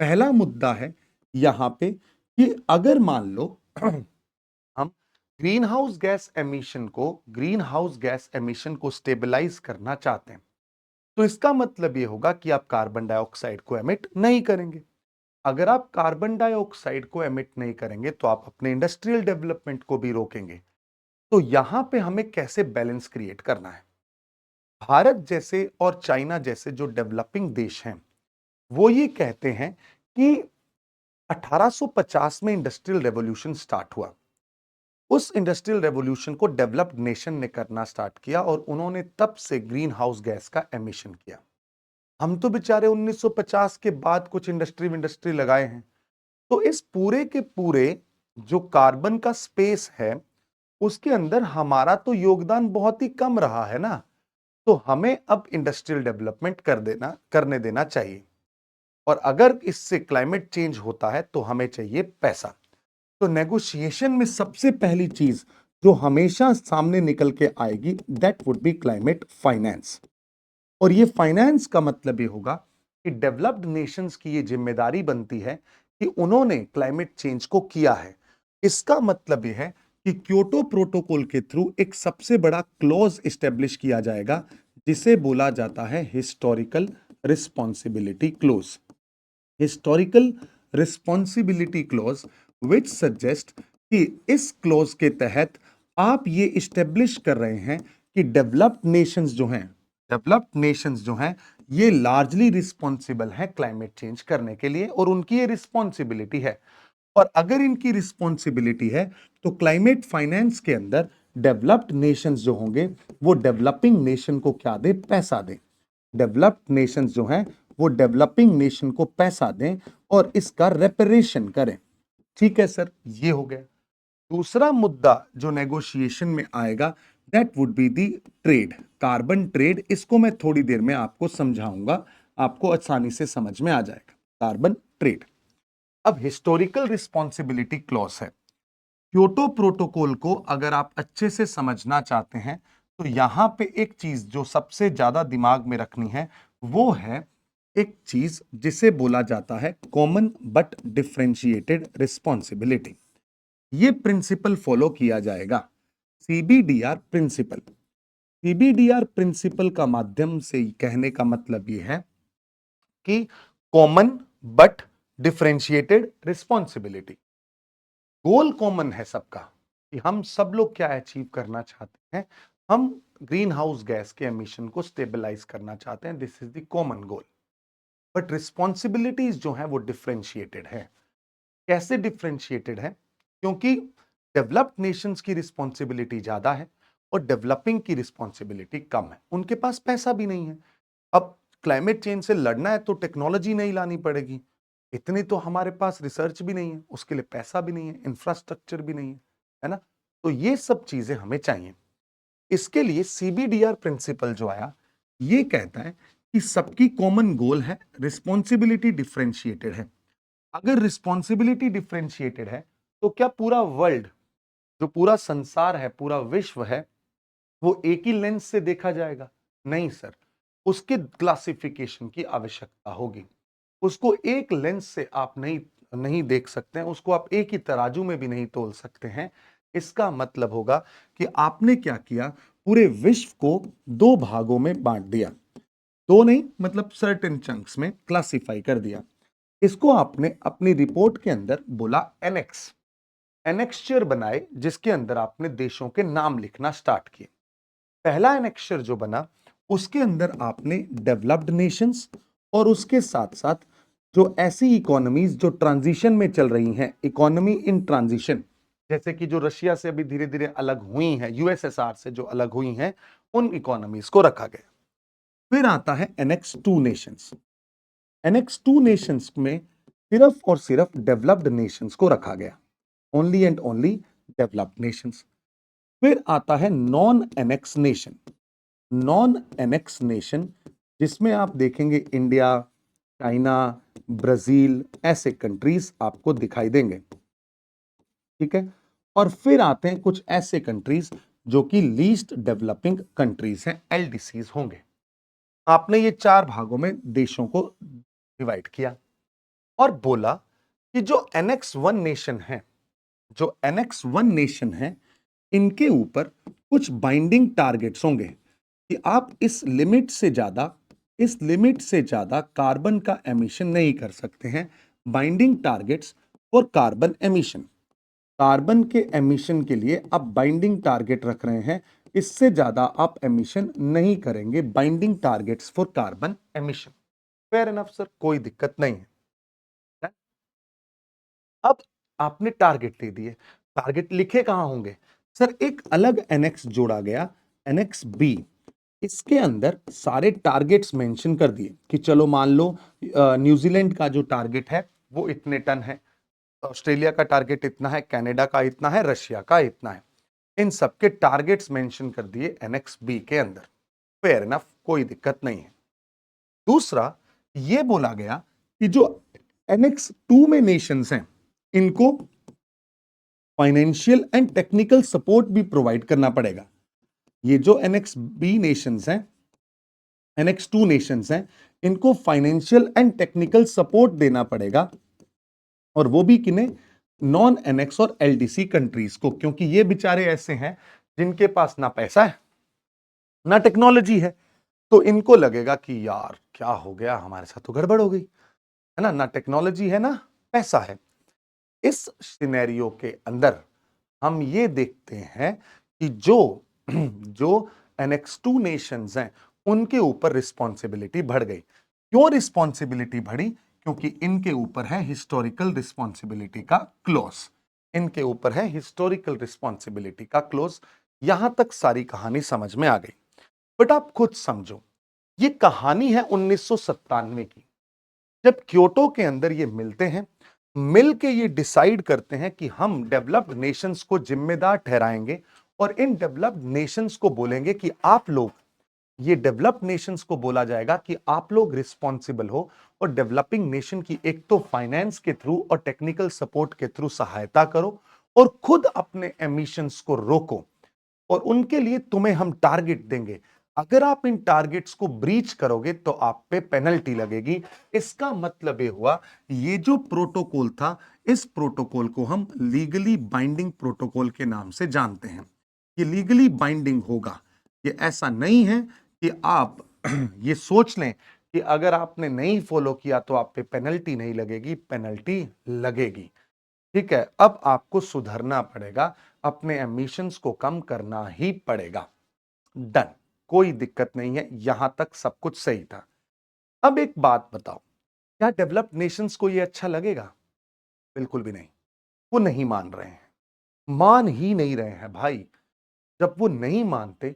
[SPEAKER 1] पहला मुद्दा है यहां पे कि अगर मान लो हम ग्रीन हाउस गैस एमिशन को स्टेबलाइज करना चाहते हैं, तो इसका मतलब यह होगा कि आप कार्बन डाइऑक्साइड को एमिट नहीं करेंगे। अगर आप कार्बन डाइऑक्साइड को एमिट नहीं करेंगे तो आप अपने इंडस्ट्रियल डेवलपमेंट को भी रोकेंगे। तो यहां पे हमें कैसे बैलेंस क्रिएट करना है? भारत जैसे और चाइना जैसे जो डेवलपिंग देश हैं, वो ये कहते हैं कि 1850 में इंडस्ट्रियल रेवोल्यूशन स्टार्ट हुआ। उस इंडस्ट्रियल रेवोल्यूशन को डेवलप्ड नेशन ने करना स्टार्ट किया और उन्होंने तब से ग्रीन हाउस गैस का एमिशन किया। हम तो बेचारे 1950 के बाद कुछ इंडस्ट्री लगाए हैं। तो इस पूरे के पूरे जो कार्बन का स्पेस है, उसके अंदर हमारा तो योगदान बहुत ही कम रहा है ना। तो हमें अब इंडस्ट्रियल डेवलपमेंट करने देना चाहिए। और अगर इससे क्लाइमेट चेंज होता है तो हमें चाहिए पैसा। तो नेगोशिएशन में सबसे पहली चीज जो हमेशा सामने निकल के आएगी, that would be climate finance. और ये फाइनेंस का मतलब ये होगा कि डेवलप्ड नेशंस की ये जिम्मेदारी बनती है कि उन्होंने क्लाइमेट चेंज को किया है। इसका मतलब ये है कि क्योटो प्रोटोकॉल के थ्रू एक सबसे बड़ा क्लॉज एस्टेब्लिश किया जाएगा, जिसे बोला जाता है historical responsibility close. Historical responsibility clause विच सजेस्ट कि इस क्लॉज के तहत आप ये इस्टेब्लिश कर रहे हैं कि डेवलप्ड नेशंस जो हैं ये लार्जली रिस्पॉन्सिबल हैं क्लाइमेट चेंज करने के लिए, और उनकी ये रिस्पॉन्सिबिलिटी है। और अगर इनकी रिस्पॉन्सिबिलिटी है तो क्लाइमेट फाइनेंस के अंदर डेवलप्ड नेशंस जो होंगे वो डेवलपिंग नेशन को क्या दे? पैसा दे। डेवलप्ड नेशंस जो हैं वो डेवलपिंग नेशन को पैसा दें और इसका रेपरेशन करें। ठीक है सर, ये हो गया। दूसरा मुद्दा जो नेगोशिएशन में आएगा, that would be the trade, carbon trade. इसको मैं थोड़ी देर में आपको समझाऊंगा, आपको आसानी से समझ में आ जाएगा। Carbon trade. अब हिस्टोरिकल रिस्पॉन्सिबिलिटी क्लॉज है। क्योटो प्रोटोकॉल को अगर आप अच्छे से समझना चाहते हैं तो यहां पे एक चीज जो सबसे ज्यादा दिमाग में रखनी है, वो है एक चीज जिसे बोला जाता है कॉमन बट डिफरेंशिएटेड रिस्पॉन्सिबिलिटी। ये प्रिंसिपल फॉलो किया जाएगा, सीबीडीआर प्रिंसिपल। सीबीडीआर प्रिंसिपल का माध्यम से कहने का मतलब यह है कि common but differentiated responsibility. Goal common है सबका कि हम सब लोग क्या अचीव करना चाहते हैं। हम ग्रीन हाउस गैस के एमिशन को स्टेबलाइज करना चाहते हैं, this is the common goal. But responsibilities जो है वो डिफरेंशिएटेड है। कैसे डिफरेंशिएटेड है? क्योंकि डेवलप्ड नेशंस की रिस्पॉन्सिबिलिटी ज्यादा है और डेवलपिंग की रिस्पॉन्सिबिलिटी कम है। उनके पास पैसा भी नहीं है। अब क्लाइमेट चेंज से लड़ना है तो टेक्नोलॉजी नहीं लानी पड़ेगी। इतनी तो हमारे पास रिसर्च भी नहीं है, उसके लिए पैसा भी नहीं है, इंफ्रास्ट्रक्चर भी नहीं है ना? तो ये सब चीजें हमें चाहिए। इसके लिए सीबीडीआर प्रिंसिपल जो आया, ये कहता है कि सबकी कॉमन गोल है, रिस्पॉन्सिबिलिटी डिफरेंशिएटेड है। अगर रिस्पॉन्सिबिलिटी डिफरेंशिएटेड है तो क्या पूरा वर्ल्ड, जो पूरा संसार है, पूरा विश्व है, वो एक ही लेंस से देखा जाएगा? नहीं सर, उसके क्लासिफिकेशन की आवश्यकता होगी। उसको एक लेंस से आप नहीं नहीं देख सकते हैं, उसको आप एक ही तराजू में भी नहीं तोल सकते हैं। इसका मतलब होगा कि आपने क्या किया, पूरे विश्व को दो भागों में बांट दिया। दो नहीं, मतलब सर्टेन चंक्स में क्लासिफाई कर दिया। इसको आपने अपनी रिपोर्ट के अंदर बोला एनेक्स्चर बनाए, जिसके अंदर आपने देशों के नाम लिखना स्टार्ट किए। पहला एनेक्स्चर जो बना, उसके अंदर आपने डेवलप्ड नेशंस और उसके साथ साथ जो ऐसी इकोनॉमीज जो ट्रांजिशन में चल रही हैं, इकोनॉमी इन ट्रांजिशन, जैसे कि जो रशिया से अभी धीरे धीरे अलग हुई हैं, यूएसएसआर से जो अलग हुई हैं, उन इकोनॉमीज को रखा गया। फिर आता है annex two nations. Annex two nations में सिर्फ और सिर्फ डेवलप्ड नेशंस को रखा गया, only and only developed Nations. फिर आता है non annex nation. Non annex nation जिसमें आप देखेंगे इंडिया, चाइना, ब्राजील, ऐसे कंट्रीज आपको दिखाई देंगे। ठीक है। और फिर आते हैं कुछ ऐसे कंट्रीज जो कि लीस्ट डेवलपिंग कंट्रीज हैं, एलडीसीज होंगे। आपने ये चार भागों में देशों को डिवाइड किया। और बोला कि जो NX1 नेशन है, जो NX1 नेशन है, इनके ऊपर कुछ बाइंडिंग टारगेट्स होंगे कि आप इस लिमिट से ज्यादा कार्बन का एमिशन नहीं कर सकते हैं। Binding targets for carbon emission, carbon के एमिशन के लिए आप बाइंडिंग टारगेट रख रहे हैं, इससे ज्यादा आप एमिशन नहीं करेंगे। Binding targets for carbon emission, fair enough sir, कोई दिक्कत नहीं है। अब आपने टारगेट ले दिए, टारगेट लिखे कहां होंगे सर? एक अलग एनेक्स जोड़ा गया, एनेक्स बी, इसके अंदर सारे टारगेट्स मेंशन कर दिए कि चलो मान लो न्यूजीलैंड का जो टारगेट है वो इतने टन है, ऑस्ट्रेलिया का टारगेट इतना है, कनाडा का इतना है, रशिया का इतना है। इन सबके टारगेट्स मेंशन कर दिए एनेक्स बी के अंदर, फेयर इनफ, कोई दिक्कत नहीं है। दूसरा ये बोला गया कि जो एनेक्स टू में नेशंस हैं, इनको फाइनेंशियल एंड टेक्निकल सपोर्ट भी प्रोवाइड करना पड़ेगा। ये जो एनेक्स बी नेशंस हैं, एनेक्स टू नेशंस हैं, इनको फाइनेंशियल एंड टेक्निकल सपोर्ट देना पड़ेगा, और वो भी किन्हें? नॉन एनेक्स और एलडीसी कंट्रीज को, क्योंकि ये बेचारे ऐसे हैं जिनके पास ना पैसा है ना टेक्नोलॉजी है। तो इनको लगेगा कि यार क्या हो गया, हमारे साथ तो गड़बड़ हो गई है ना, ना टेक्नोलॉजी है ना पैसा है। इस सिनेरियो के अंदर हम ये देखते हैं कि जो एनेक्स टू नेशंस हैं, उनके ऊपर रिस्पॉन्सिबिलिटी बढ़ गई। क्यों रिस्पॉन्सिबिलिटी बढ़ी? क्योंकि इनके ऊपर है हिस्टोरिकल रिस्पॉन्सिबिलिटी का क्लोज, इनके ऊपर है हिस्टोरिकल रिस्पॉन्सिबिलिटी का क्लोज। यहां तक सारी कहानी समझ में आ गई। बट आप खुद समझो, ये कहानी है 1997 की, जब क्योटो के अंदर ये मिलते हैं, मिल के ये डिसाइड करते हैं कि हम डेवलप्ड नेशंस को जिम्मेदार ठहराएंगे और इन डेवलप्ड नेशंस को बोलेंगे कि आप लोग, ये डेवलप्ड नेशंस को बोला जाएगा कि आप लोग रिस्पॉन्सिबल हो और डेवलपिंग नेशन की एक तो फाइनेंस के थ्रू और टेक्निकल सपोर्ट के थ्रू सहायता करो, और खुद अपने एमिशंस को रोको, और उनके लिए तुम्हें हम टारगेट देंगे। अगर आप इन टारगेट्स को ब्रीच करोगे तो आप पे पेनल्टी लगेगी। इसका मतलब ये हुआ, ये जो प्रोटोकॉल था, इस प्रोटोकॉल को हम लीगली बाइंडिंग प्रोटोकॉल के नाम से जानते हैं। ये लीगली बाइंडिंग होगा। ये ऐसा नहीं है कि आप ये सोच लें कि अगर आपने नहीं फॉलो किया तो आप पे पेनल्टी नहीं लगेगी, पेनल्टी लगेगी। ठीक है, अब आपको सुधरना पड़ेगा, अपने एमिशंस को कम करना ही पड़ेगा। डन, कोई दिक्कत नहीं है, यहां तक सब कुछ सही था। अब एक बात बताओ, क्या डेवलप्ड नेशंस को यह अच्छा लगेगा? बिल्कुल भी नहीं। वो नहीं मान रहे हैं, मान ही नहीं रहे हैं भाई। जब वो नहीं मानते,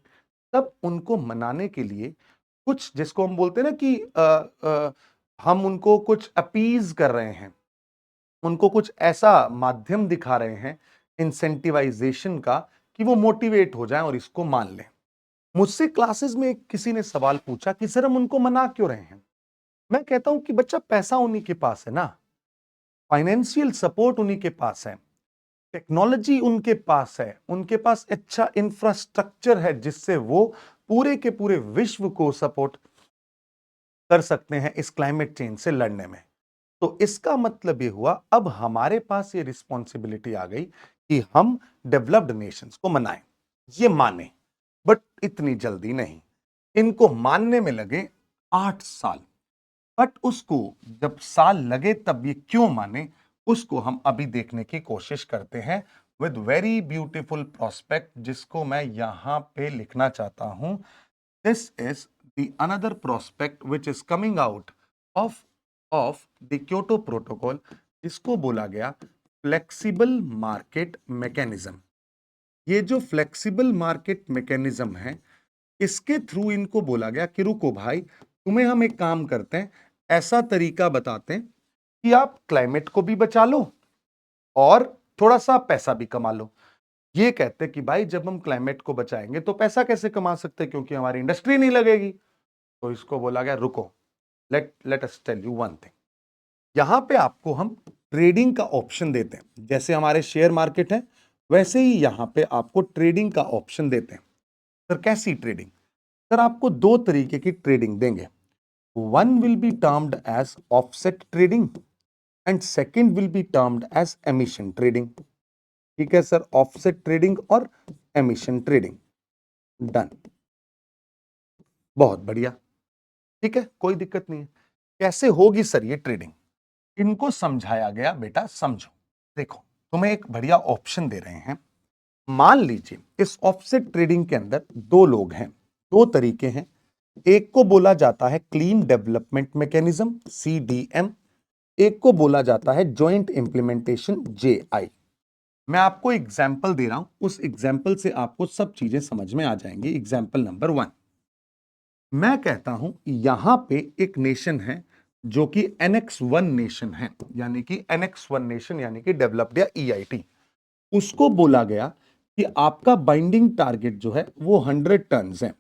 [SPEAKER 1] तब उनको मनाने के लिए कुछ, जिसको हम बोलते हैं ना कि हम उनको कुछ अपीज कर रहे हैं, उनको कुछ ऐसा माध्यम दिखा रहे हैं इंसेंटिवाइजेशन का कि वो मोटिवेट हो जाएं और इसको मान लें। मुझसे क्लासेस में किसी ने सवाल पूछा कि सर हम उनको मना क्यों रहे हैं? मैं कहता हूं कि बच्चा, पैसा उन्हीं के पास है ना, फाइनेंशियल सपोर्ट उन्हीं के पास है, टेक्नोलॉजी उनके पास है, उनके पास अच्छा इंफ्रास्ट्रक्चर है जिससे वो पूरे के पूरे विश्व को सपोर्ट कर सकते हैं इस क्लाइमेट चेंज से लड़ने में। तो इसका मतलब ये हुआ, अब हमारे पास ये रिस्पॉन्सिबिलिटी आ गई कि हम डेवलप्ड नेशंस को मनाएं, ये माने, बट इतनी जल्दी नहीं। इनको मानने में लगे 8 साल। बट उसको जब साल लगे तब ये क्यों माने, उसको हम अभी देखने की कोशिश करते हैं विद वेरी ब्यूटीफुल प्रोस्पेक्ट, जिसको मैं यहां पे लिखना चाहता हूं। This is the another prospect which is coming out of the Kyoto protocol, जिसको बोला गया फ्लेक्सिबल मार्केट मैकेनिज्म। ये जो फ्लेक्सिबल मार्केट मैकेनिज्म है, इसके थ्रू इनको बोला गया कि रुको भाई, तुम्हें हम एक काम करते हैं, ऐसा तरीका बताते हैं कि आप क्लाइमेट को भी बचा लो और थोड़ा सा पैसा भी कमा लो। ये कहते हैं कि भाई जब हम क्लाइमेट को बचाएंगे तो पैसा कैसे कमा सकते हैं, क्योंकि हमारी इंडस्ट्री नहीं लगेगी। तो इसको बोला गया रुको, let us tell you one thing. यहां पे आपको हम ट्रेडिंग का ऑप्शन देते हैं, जैसे हमारे शेयर मार्केट है वैसे ही यहां पे आपको ट्रेडिंग का ऑप्शन देते हैं। सर कैसी ट्रेडिंग? सर आपको दो तरीके की ट्रेडिंग देंगे। One will be termed as offset trading and second will be termed as emission trading. ठीक है सर, ऑफसेट ट्रेडिंग और एमिशन ट्रेडिंग। डन, बहुत बढ़िया। ठीक है, कोई दिक्कत नहीं है। कैसे होगी सर ये ट्रेडिंग? इनको समझाया गया, बेटा समझो। देखो, तुम्हें एक बढ़िया ऑप्शन दे रहे हैं। मान लीजिए इस ऑफसेट ट्रेडिंग के अंदर दो लोग हैं, दो तरीके हैं। एक को बोला जाता है क्लीन डेवलपमेंट मैकेनिज्म, CDM। एक को बोला जाता है जॉइंट इंप्लीमेंटेशन, JI। मैं आपको एग्जाम्पल दे रहा हूं, उस एग्जाम्पल से आपको सब चीजें समझ में आ जाएंगी। एग्जाम्पल नंबर 1, मैं कहता हूं यहां पे एक नेशन है जो कि NX1 नेशन है, यानी कि NX1 नेशन यानी कि डेवलप्ड या EIT। उसको बोला गया कि आपका बाइंडिंग टारगेट जो है वो 100 टन है।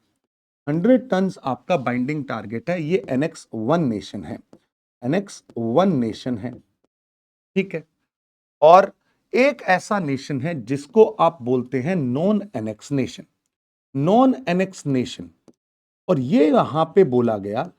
[SPEAKER 1] 100 टन आपका बाइंडिंग टारगेट है। ये NX1 नेशन है, NX1 नेशन है। ठीक है, और एक ऐसा नेशन है जिसको आप बोलते हैं non annex nation, non annex nation. और ये यहां पे बोला गया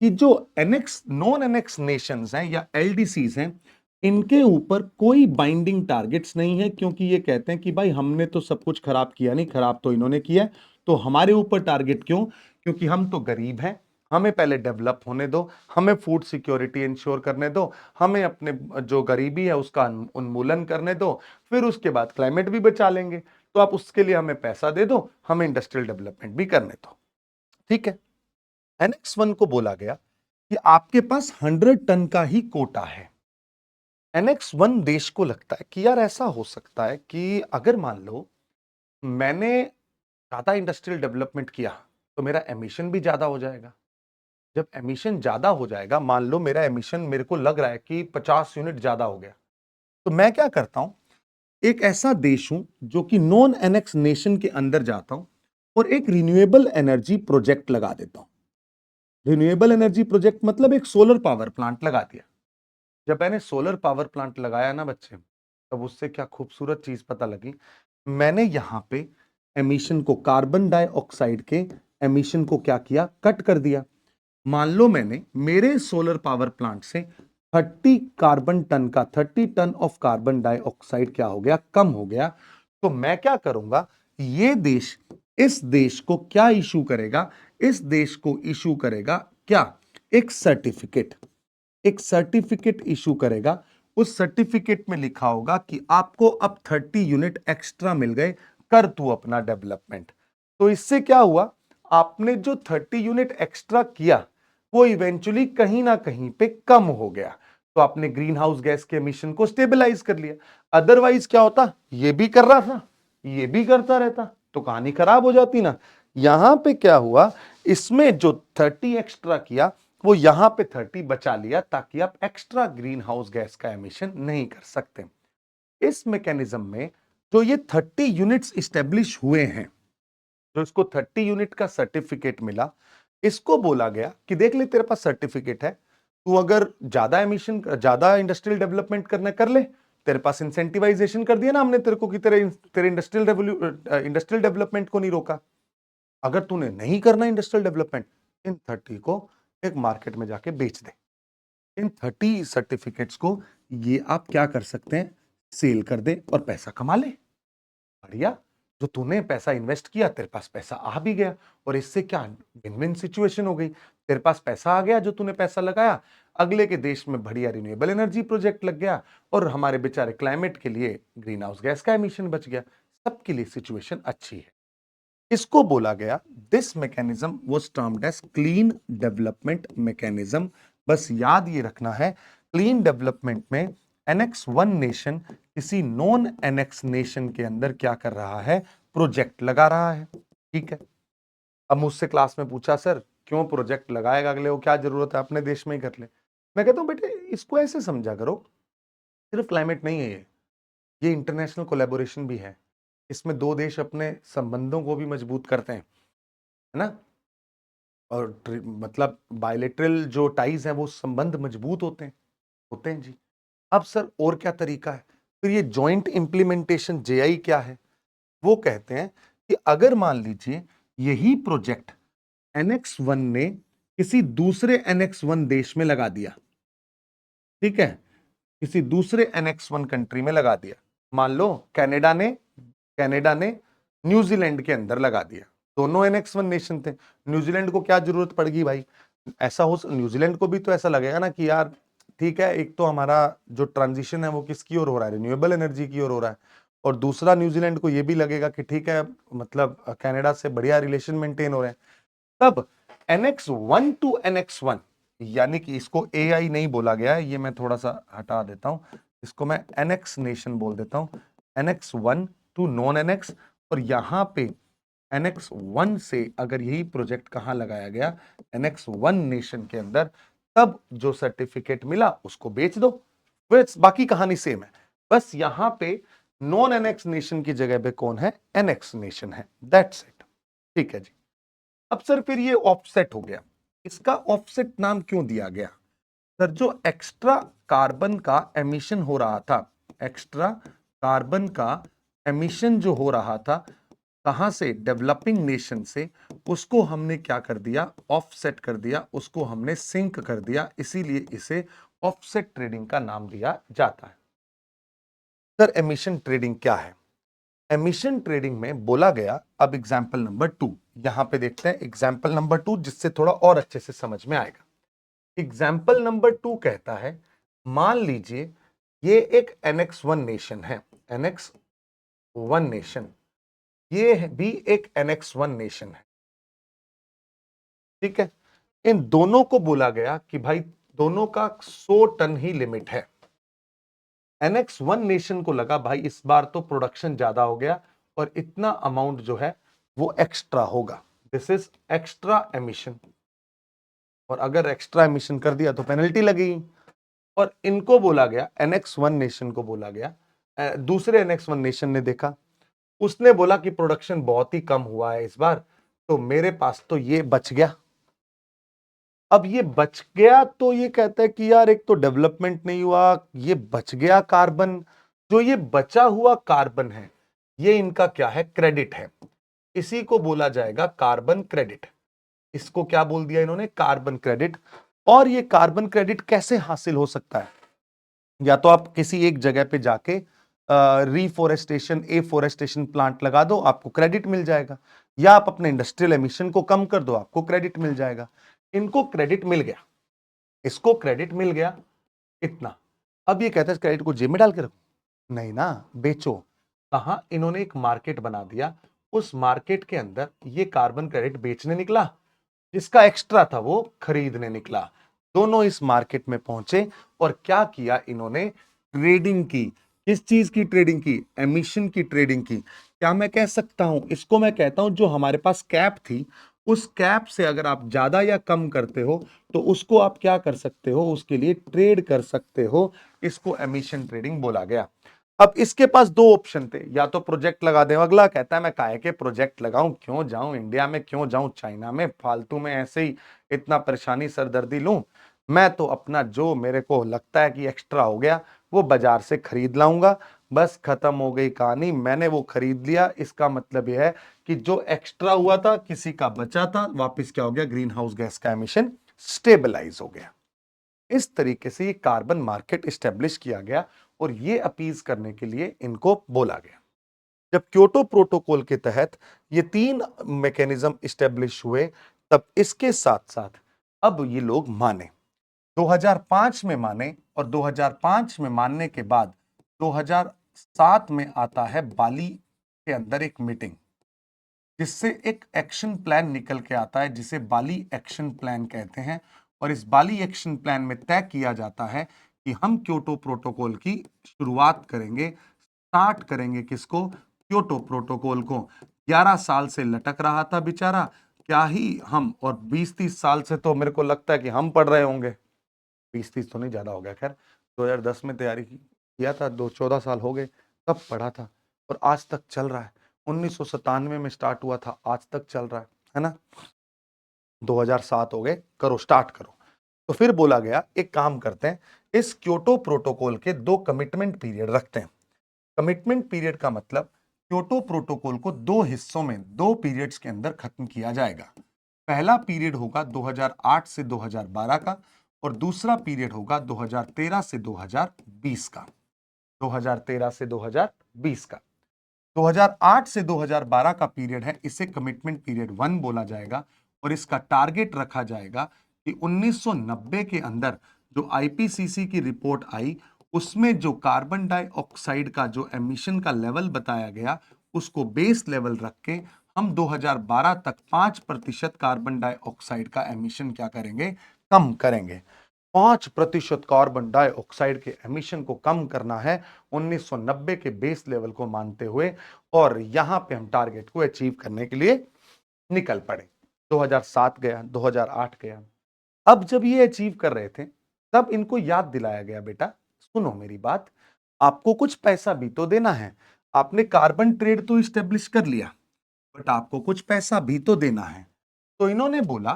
[SPEAKER 1] कि जो एनेक्स नॉन एनेक्स नेशंस हैं या LDCs हैं, इनके ऊपर कोई बाइंडिंग टारगेट्स नहीं है, क्योंकि ये कहते हैं कि भाई हमने तो सब कुछ खराब किया नहीं, खराब तो इन्होंने किया है, तो हमारे ऊपर टारगेट क्यों? क्योंकि हम तो गरीब हैं, हमें पहले डेवलप होने दो, हमें फूड सिक्योरिटी इंश्योर करने दो, हमें अपने जो गरीबी है उसका उन्मूलन करने दो, फिर उसके बाद क्लाइमेट भी बचा लेंगे। तो आप उसके लिए हमें पैसा दे दो, हमें इंडस्ट्रियल डेवलपमेंट भी करने दो। ठीक है, NX1 को बोला गया कि आपके पास 100 टन का ही कोटा है। NX1 देश को लगता है कि यार ऐसा हो सकता है कि अगर मान लो मैंने ज्यादा इंडस्ट्रियल डेवलपमेंट किया तो मेरा एमिशन भी ज्यादा हो जाएगा। जब एमिशन ज्यादा हो जाएगा, मान लो मेरा एमिशन मेरे को लग रहा है कि 50 यूनिट ज्यादा हो गया, तो मैं क्या करता हूं, एक ऐसा देश हूं जो कि नॉन एनेक्स नेशन के अंदर जाता हूं और एक रिन्यूएबल एनर्जी प्रोजेक्ट लगा देता हूं। रिन्यूएबल एनर्जी प्रोजेक्ट मतलब एक सोलर पावर प्लांट लगा दिया। जब मैंने सोलर पावर प्लांट लगाया ना बच्चे, तब उससे क्या खूबसूरत चीज पता लगी। मैंने यहां पे एमिशन को, कार्बन डाइऑक्साइड के एमिशन को क्या किया, कट कर दिया। मान लो मैंने मेरे सोलर पावर प्लांट से 30 कार्बन टन का, 30 टन ऑफ कार्बन डाइऑक्साइड क्या हो गया, कम हो गया। तो मैं क्या करूंगा, ये देश इस देश को क्या इशू करेगा, इस देश को इशू करेगा क्या, एक सर्टिफिकेट, एक सर्टिफिकेट इशू करेगा। उस सर्टिफिकेट में लिखा होगा कि आपको अब 30 यूनिट एक्स्ट्रा मिल गए, कर तू अपना डेवलपमेंट। तो इससे क्या हुआ, आपने जो 30 यूनिट एक्स्ट्रा किया वो इवेंचुअली कहीं ना कहीं पे कम हो गया, तो आपने ग्रीन हाउस गैस के एमिशन को स्टेबलाइज कर लिया। अदरवाइज क्या होता, ये भी कर रहा था, ये भी करता रहता, तो कहानी खराब हो जाती ना। यहां पे क्या हुआ, इसमें जो 30 एक्स्ट्रा किया वो यहां पे 30 बचा लिया, ताकि आप एक्स्ट्रा ग्रीन हाउस गैस का एमिशन नहीं कर सकते। इस मैकेनिज्म में जो ये 30 यूनिट्स स्टेब्लिश हुए हैं, जो इसको 30 यूनिट का सर्टिफिकेट मिला, इसको बोला गया कि देख ले तेरे पास सर्टिफिकेट है, तू अगर ज्यादा एमिशन, ज्यादा इंडस्ट्रियल डेवलपमेंट करना कर ले। तेरे पास इंसेंटिवाइजेशन कर दिया ना हमने तेरे को कि तेरे इंडस्ट्रियल डेवलपमेंट को नहीं रोका। अगर तूने नहीं करना इंडस्ट्रियल डेवलपमेंट, इन 30 को एक मार्केट में जाके बेच दे। इन 30 सर्टिफिकेट्स को ये आप क्या कर सकते हैं, सेल कर दे और पैसा कमा ले। बढ़िया, जो तूने पैसा इन्वेस्ट किया, तेरे पास पैसा आ भी गया, और इससे क्या विन विन सिचुएशन हो गई। तेरे पास पैसा आ गया, जो तूने पैसा लगाया, अगले के देश में बढ़िया रिन्यूएबल एनर्जी प्रोजेक्ट लग गया, और हमारे बेचारे क्लाइमेट के लिए ग्रीन हाउस गैस का एमिशन बच गया। सबके लिए सिचुएशन अच्छी है। इसको बोला गया, this mechanism was termed as clean development mechanism. बस याद ये रखना है, क्लीन डेवलपमेंट में NX1 नेशन किसी नॉन NX नेशन के अंदर क्या कर रहा है, प्रोजेक्ट लगा रहा है। ठीक है, अब मुझसे क्लास में पूछा, सर क्यों प्रोजेक्ट लगाएगा अगले, वो क्या जरूरत है, अपने देश में ही कर ले। मैं कहता हूं बेटे इसको ऐसे समझा करो, सिर्फ क्लाइमेट नहीं है ये इंटरनेशनल कोलैबोरेशन भी है। इसमें दो देश अपने संबंधों को भी मजबूत करते हैं, है ना। और मतलब बायलेटरल जो टाइज हैं वो संबंध मजबूत होते हैं जी। अब सर और क्या तरीका है, फिर ये जॉइंट इंप्लीमेंटेशन JI क्या है, वो कहते हैं कि अगर मान लीजिए यही प्रोजेक्ट NX1 ने किसी दूसरे NX1 देश में लगा दिया, ठीक है, किसी दूसरे NX1 कंट्री में लगा दिया। मान लो कनाडा ने न्यूजीलैंड के अंदर लगा दिया। दोनों NX1 नेशन थे। न्यूजीलैंड को क्या जरूरत पड़ेगी भाई? ऐसा हो, न्यूजीलैंड को भी तो ऐसा लगेगा ना कि यार ठीक है, एक तो हमारा जो ट्रांजिशन है वो किसकी ओर हो रहा है, रिन्यूएबल एनर्जी की ओर हो रहा है, और दूसरा न्यूजीलैंड को ये भी लगेगा कि ठीक है, मतलब कनाडा से बढ़िया रिलेशन मेंटेन हो रहे हैं। तब NX1 टू NX1, यानी कि इसको AI नहीं बोला गया है, ये मैं थोड़ा सा हटा देता हूं, इसको मैं NX नेशन बोल देता हूं। NX1 टू नॉन NX, और यहां पे NX1 से अगर यही प्रोजेक्ट कहां लगाया गया, NX1 नेशन के अंदर, तब जो सर्टिफिकेट मिला उसको बेच दो, बस बाकी कहानी सेम है। बस यहां पे नॉन NX नेशन की जगह पे कौन है? NX नेशन है। That's it. ठीक है जी। अब सर फिर ये ऑफसेट हो गया, इसका ऑफसेट नाम क्यों दिया गया? सर जो एक्स्ट्रा कार्बन का एमिशन हो रहा था, एक्स्ट्रा कार्बन का एमिशन जो हो रहा था, कहां से? डेवलपिंग नेशन से, उसको हमने क्या कर दिया? ऑफसेट कर दिया, उसको हमने सिंक कर दिया, इसीलिए इसे ऑफसेट ट्रेडिंग का नाम दिया जाता है। सर एमिशन ट्रेडिंग क्या है? एमिशन ट्रेडिंग में बोला गया, अब एग्जाम्पल नंबर 2 यहां पे देखते हैं, एग्जाम्पल नंबर 2 जिससे थोड़ा और अच्छे से समझ में आएगा। एग्जाम्पल नंबर 2 कहता है, मान लीजिए ये एक NX1 नेशन है, NX1 नेशन, ये भी एक NX1 नेशन है, ठीक है। इन दोनों को बोला गया कि भाई दोनों का 100 टन ही लिमिट है। NX1 नेशन को लगा भाई इस बार तो प्रोडक्शन ज्यादा हो गया और इतना अमाउंट जो है वो एक्स्ट्रा होगा, दिस इज एक्स्ट्रा एमिशन, और अगर एक्स्ट्रा एमिशन कर दिया तो पेनल्टी लगेगी। और इनको बोला गया, NX1 नेशन को बोला गया, दूसरे NX1 नेशन ने देखा, उसने बोला कि प्रोडक्शन बहुत ही कम हुआ है इस बार, तो मेरे पास तो ये बच गया। अब ये बच गया तो ये कहता है कि यार एक तो डेवलपमेंट नहीं हुआ, ये बच गया कार्बन, जो ये बचा हुआ कार्बन है ये इनका क्या है? क्रेडिट है। इसी को बोला जाएगा कार्बन क्रेडिट। इसको क्या बोल दिया इन्होंने? Carbon credit. और ये कार्बन क्रेडिट कैसे हासिल हो सकता है? या तो आप किसी एक जगह पे जाके रिफोरेस्टेशन, एफोरेस्टेशन प्लांट लगा दो, आपको क्रेडिट मिल जाएगा, या आप अपने इंडस्ट्रियल एमिशन को कम कर दो, आपको क्रेडिट मिल जाएगा। इनको क्रेडिट मिल गया, इसको क्रेडिट मिल गया इतना। अब ये कहता है क्रेडिट को जेब में डाल के रखो, नहीं ना, बेचो। कहा? इन्होंने एक मार्केट बना दिया, उस मार्केट के अंदर ये कार्बन क्रेडिट बेचने निकला, जिसका एक्स्ट्रा था वो खरीदने निकला। दोनों इस मार्केट में पहुंचे और क्या किया इन्होंने? ट्रेडिंग की। किस चीज की ट्रेडिंग की? एमिशन की ट्रेडिंग की। क्या मैं कह सकता हूं, इसको मैं कहता हूं जो हमारे पास कैप थी, उस कैप से अगर आप ज्यादा या कम करते हो तो उसको आप क्या कर सकते हो? उसके लिए ट्रेड कर सकते हो। इसको एमिशन ट्रेडिंग बोला गया। अब इसके पास दो ऑप्शन थे, या तो प्रोजेक्ट लगा दे, अगला कहता है मैं काहे के प्रोजेक्ट लगाऊं, क्यों जाऊं इंडिया में, क्यों जाऊं चाइना में, फालतू में ऐसे ही इतना परेशानी सरदर्दी लूं, मैं तो अपना जो मेरे को लगता है कि एक्स्ट्रा हो गया वो बाजार से खरीद लाऊंगा, बस खत्म हो गई कहानी, मैंने वो खरीद लिया। इसका मतलब यह है कि जो एक्स्ट्रा हुआ था, किसी का बचा था, वापिस क्या हो गया? ग्रीन हाउस गैस का एमिशन स्टेबलाइज हो गया। इस तरीके से ये कार्बन मार्केट स्टेब्लिश किया गया और ये अपीज करने के लिए इनको बोला गया। जब क्योटो प्रोटोकॉल के तहत ये तीन मैकेनिज्म स्टेब्लिश हुए, तब इसके साथ साथ अब ये लोग माने, 2005 में माने, और 2005 में मानने के बाद 2007 में आता है बाली के अंदर एक मीटिंग, जिससे एक एक्शन प्लान निकल के आता है, जिसे बाली एक्शन प्लान कहते हैं। और इस बाली एक्शन प्लान में तय किया जाता है कि हम क्योटो प्रोटोकॉल की शुरुआत करेंगे, स्टार्ट करेंगे। किसको? क्योटो प्रोटोकॉल को। 11 साल से लटक रहा था बेचारा, क्या ही हम, और 20-30 साल से तो मेरे को लगता है कि हम पढ़ रहे होंगे, 20-30 तो नहीं, ज्यादा हो गया, खैर 2010 में तैयारी किया था, 14 साल हो गए तब पढ़ा था, और आज तक चल रहा है। 1997 में स्टार्ट हुआ था, आज तक चल रहा है ना। 2007 हो गए, करो, स्टार्ट करो। तो फिर बोला गया एक काम करते हैं, इस क्योटो प्रोटोकॉल के दो कमिटमेंट पीरियड रखते हैं। कमिटमेंट पीरियड का मतलब क्योटो प्रोटोकॉल को दो हिस्सों में, दो पीरियड्स के अंदर खत्म किया जाएगा। पहला पीरियड होगा 2008 से 2012 का, और दूसरा पीरियड होगा 2013 से 2020 का, 2013 से 2020 का। 2008 से 2012 का पीरियड है, इसे कमिटमेंट पीरियड 1 बोला जाएगा और इसका टारगेट रखा जाएगा कि 1990 के अंदर जो आईपीसीसी की रिपोर्ट आई उसमें जो कार्बन डाइऑक्साइड का जो एमिशन का लेवल बताया गया उसको बेस लेवल रख के हम 2012 तक 5% कार्बन डाइऑक्साइड का एमिशन क्या करेंगे, कम करेंगे। 5% कार्बन डाइऑक्साइड के एमिशन को कम करना है 1990 के बेस लेवल को मानते हुए, और यहां पे हम टारगेट को अचीव करने के लिए निकल पड़े। 2007 गया, 2008 गया। अब जब ये अचीव कर रहे थे तब इनको याद दिलाया गया, बेटा सुनो मेरी बात, आपको कुछ पैसा भी तो देना है। आपने कार्बन ट्रेड तो स्टेब्लिश कर लिया, बट आपको कुछ पैसा भी तो देना है। तो इन्होंने बोला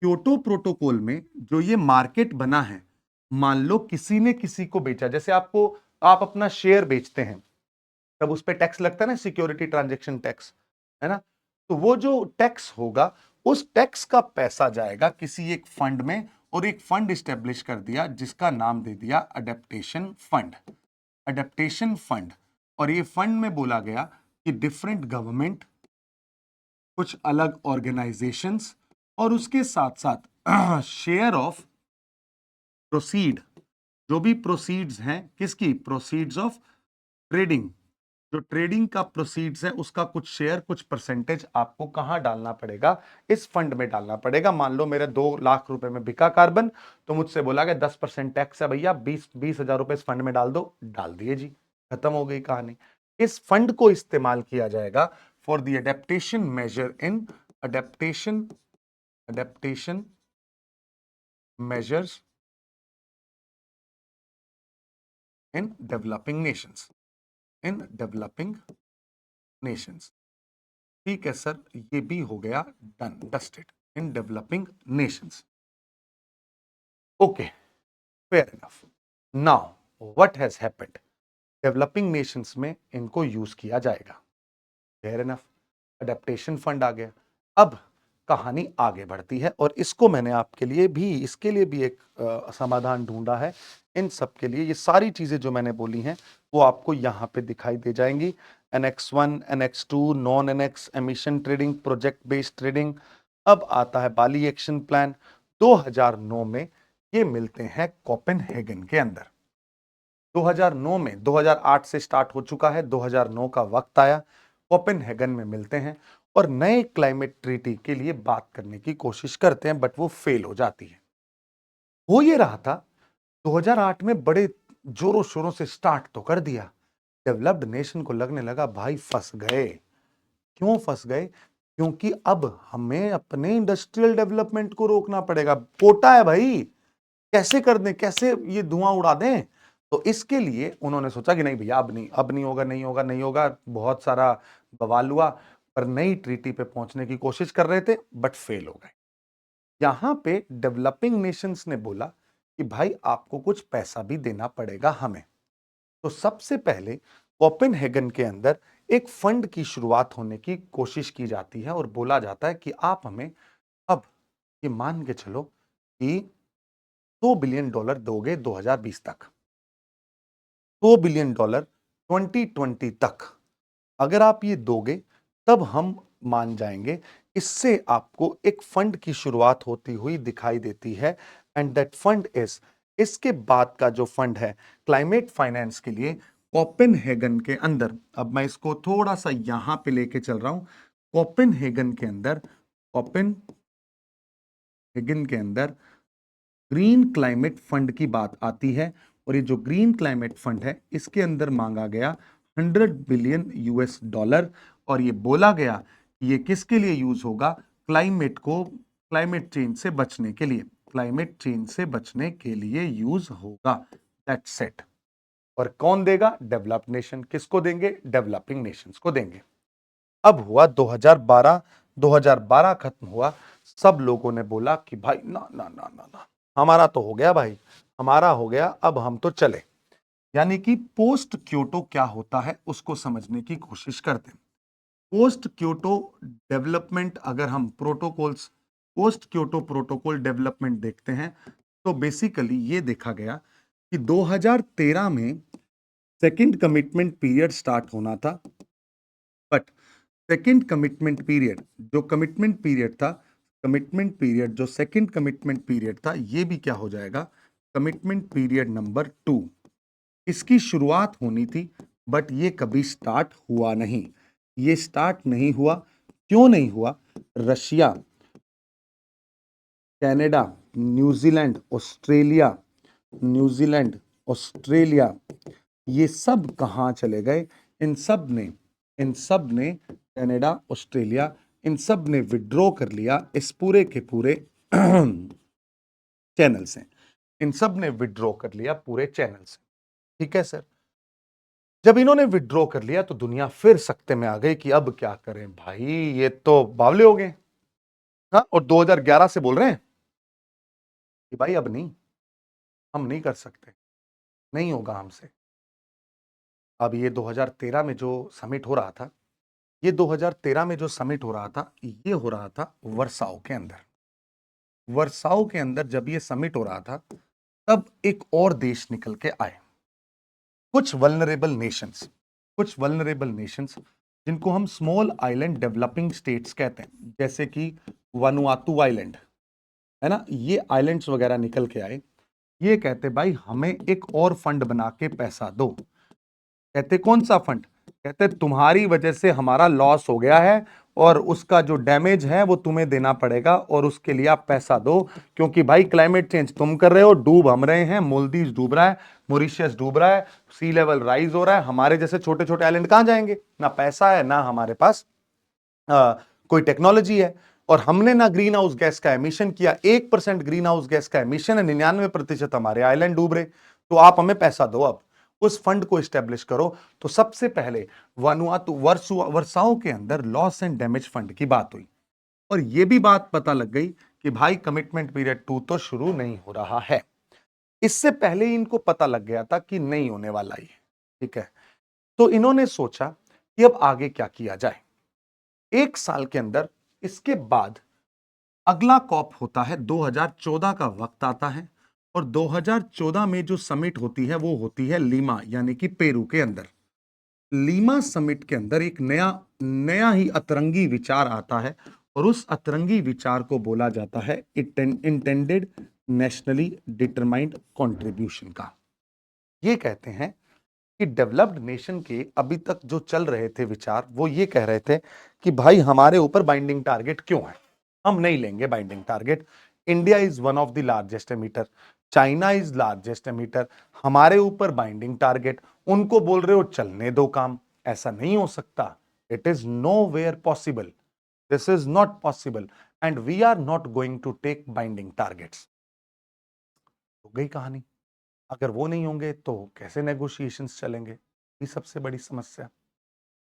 [SPEAKER 1] क्योटो प्रोटोकॉल में जो ये मार्केट बना है, मान लो किसी ने किसी को बेचा, जैसे आप अपना शेयर बेचते हैं तब उस पर टैक्स लगता है ना, सिक्योरिटी ट्रांजैक्शन टैक्स, है ना। तो वो जो टैक्स होगा उस टैक्स का पैसा जाएगा किसी एक फंड में, और एक फंड स्टेब्लिश कर दिया जिसका नाम दे दिया अडेप्टेशन फंड, अडेप्टेशन फंड। और ये फंड में बोला गया कि डिफरेंट गवर्नमेंट, कुछ अलग ऑर्गेनाइजेशंस और उसके साथ साथ शेयर ऑफ प्रोसीड, जो भी प्रोसीड्स हैं किसकी, प्रोसीड्स ऑफ ट्रेडिंग, जो ट्रेडिंग का प्रोसीड्स है उसका कुछ शेयर, कुछ परसेंटेज आपको कहां डालना पड़ेगा, इस फंड में डालना पड़ेगा। मान लो मेरे 2 लाख रुपए में बिका कार्बन, तो मुझसे बोला गया 10% टैक्स है भैया, 20,000 रुपए इस फंड में डाल दो, डाल दिए जी, खत्म हो गई कहानी। इस फंड को इस्तेमाल किया जाएगा for the adaptation measure in adaptation measures in developing nations, in developing nations. ठीक है सर, ये भी हो गया done, dusted, in developing nations. Okay, fair enough. Now what has happened, developing nations में इनको यूज किया जाएगा, फेयर इनफ, अडेप्टेशन फंड आ गया। अब कहानी आगे बढ़ती है और इसको मैंने आपके लिए भी, इसके लिए भी एक समाधान ढूंढा है। इन सब के लिए ये सारी चीजें जो मैंने बोली हैं वो आपको यहाँ पे दिखाई दे जाएंगी। NX1, NX2, non NX emission trading, project based trading. अब आता है बाली एक्शन प्लान। 2009 में ये मिलते हैं कोपेनहेगन के अंदर। 2009 में, 2008 से स्टार्ट हो चुका है, 2009 का वक्त आया, कोपेनहेगन में मिलते हैं और नए क्लाइमेट ट्रीटी के लिए बात करने की कोशिश करते हैं, बट वो फेल हो जाती है। हो ये रहा था 2008 में बड़े जोरों शोरों से स्टार्ट तो कर दिया, डेवलप्ड नेशन को लगने लगा भाई फंस गए। क्यों फंस गए? क्योंकि अब हमें अपने इंडस्ट्रियल डेवलपमेंट को रोकना पड़ेगा, पोटा है भाई, कैसे कर दें, कैसे ये धुआं उड़ा दें। तो इसके लिए उन्होंने सोचा कि नहीं भैया, अब नहीं, अब नहीं होगा, नहीं होगा, नहीं होगा, बहुत सारा बवाल हुआ, पर नई ट्रीटी पे पहुंचने की कोशिश कर रहे थे बट फेल हो गए। यहां पे डेवलपिंग नेशंस ने बोला कि भाई आपको कुछ पैसा भी देना पड़ेगा हमें। तो सबसे पहले कोपेनहेगन के अंदर एक फंड की शुरुआत होने की कोशिश की जाती है और बोला जाता है कि आप हमें अब ये मान के चलो कि $2 बिलियन दोगे 2020 तक, $2 बिलियन 2020 तक अगर आप ये दोगे तब हम मान जाएंगे। इससे आपको एक फंड की शुरुआत होती हुई दिखाई देती है, एंड दैट फंड इज, इसके बाद का जो फंड है क्लाइमेट फाइनेंस के लिए कोपेनहेगन के अंदर। अब मैं इसको थोड़ा सा यहां पे लेके चल रहा हूं। कोपेनहेगन के अंदर, कोपेनहेगन के अंदर ग्रीन क्लाइमेट फंड की बात आती है, और ये जो ग्रीन क्लाइमेट फंड है इसके अंदर मांगा गया $100 बिलियन, और ये बोला गया कि ये किसके लिए यूज होगा, क्लाइमेट को, क्लाइमेट चेंज से बचने के लिए, क्लाइमेट चेंज से बचने के लिए यूज होगा, दैट्स इट। और कौन देगा, डेवलप्ड नेशन। किसको देंगे, डेवलपिंग नेशंस को देंगे। अब हुआ 2012, 2012 खत्म हुआ, सब लोगों ने बोला कि भाई ना ना ना ना ना, हमारा तो हो गया भाई, हमारा हो गया, अब हम तो चले। यानी कि पोस्ट क्योटो क्या होता है उसको समझने की कोशिश करते हैं। पोस्ट क्योटो डेवलपमेंट, अगर हम protocols, post Kyoto protocol development देखते हैं तो बेसिकली ये देखा गया कि 2013 में सेकंड कमिटमेंट पीरियड स्टार्ट होना था, बट सेकंड कमिटमेंट पीरियड जो कमिटमेंट पीरियड था, कमिटमेंट पीरियड जो सेकंड कमिटमेंट पीरियड था, ये भी क्या हो जाएगा, कमिटमेंट पीरियड नंबर 2। इसकी शुरुआत होनी थी, बट ये कभी स्टार्ट हुआ नहीं। ये स्टार्ट नहीं हुआ, क्यों नहीं हुआ? Russia, Canada, New Zealand, Australia, New Zealand, Australia, ये सब कहां चले गए? इन सब ने कनाडा, ऑस्ट्रेलिया, इन सब ने विड्रॉ कर लिया इस पूरे के पूरे चैनल से। इन सब ने विड्रॉ कर लिया पूरे चैनल से। ठीक है सर। जब इन्होंने विड्रॉ कर लिया तो दुनिया फिर सकते में आ गई कि अब क्या करें भाई, ये तो बावले हो गए। हाँ, और 2011 से बोल रहे हैं कि भाई अब नहीं, हम नहीं कर सकते, नहीं होगा हमसे। अब ये 2013 में जो समिट हो रहा था, ये 2013 में जो समिट हो रहा था, ये हो रहा था वर्साओ के अंदर। वर्साओ के अंदर जब ये समिट हो रहा था, तब एक और देश निकल के आए, कुछ वल्नरेबल नेशंस जिनको हम स्मॉल आइलैंड डेवलपिंग स्टेट्स कहते हैं, जैसे कि वनुआतू आइलैंड है ना, ये आइलैंड्स वगैरह निकल के आए। ये कहते भाई हमें एक और फंड बना के पैसा दो। कहते कौन सा फंड? कहते तुम्हारी वजह से हमारा लॉस हो गया है और उसका जो डैमेज है वो तुम्हें देना पड़ेगा और उसके लिए आप पैसा दो, क्योंकि भाई क्लाइमेट चेंज तुम कर रहे हो, डूब हम रहे हैं, मोलदीव डूब रहा है, मॉरिशस डूब रहा है, सी लेवल राइज हो रहा है, हमारे जैसे छोटे छोटे आइलैंड कहां जाएंगे? ना पैसा है, ना हमारे पास कोई टेक्नोलॉजी है, और हमने ना ग्रीन हाउस गैस का एमिशन किया। 1% ग्रीन हाउस गैस का एमिशन है, 99% हमारे आइलैंड डूब रहे। तो आप हमें पैसा दो, अब उस फंड को स्टेब्लिश करो। तो सबसे पहले वनुआतु वर्साओ के अंदर लॉस एंड डैमेज फंड की बात हुई, और यह भी बात पता लग गई कि भाई कमिटमेंट पीरियड 2 तो शुरू नहीं हो रहा है। इससे पहले इनको पता लग गया था कि नहीं होने वाला ही। ठीक है, तो इन्होंने सोचा कि अब आगे क्या किया जाए। एक साल के अंदर इसके बाद अगला कॉप होता है, 2014 का वक्त आता है, और 2014 में जो समिट होती है वो होती है लीमा, यानी कि पेरू के अंदर। लीमा समिट के अंदर एक नया नया ही अतरंगी विचार आता है, और उस अतरंगी विचार को बोला जाता है इंटेंडेड नेशनली डिटरमाइंड कंट्रीब्यूशन का। ये कहते हैं कि डेवलप्ड नेशन के अभी तक जो चल रहे थे विचार, वो ये कह रहे थे कि भाई हमारे ऊपर बाइंडिंग टारगेट क्यों है, हम नहीं लेंगे binding target. India is one of the largest emitter, China is largest emitter, हमारे ऊपर बाइंडिंग टारगेट। उनको बोल रहे हो चलने दो काम, ऐसा नहीं हो सकता। It is nowhere possible, this is not possible, and we are not going to take binding targets. हो गई कहानी। अगर वो नहीं होंगे तो कैसे नेगोशिएशंस चलेंगे, ये सबसे बड़ी समस्या।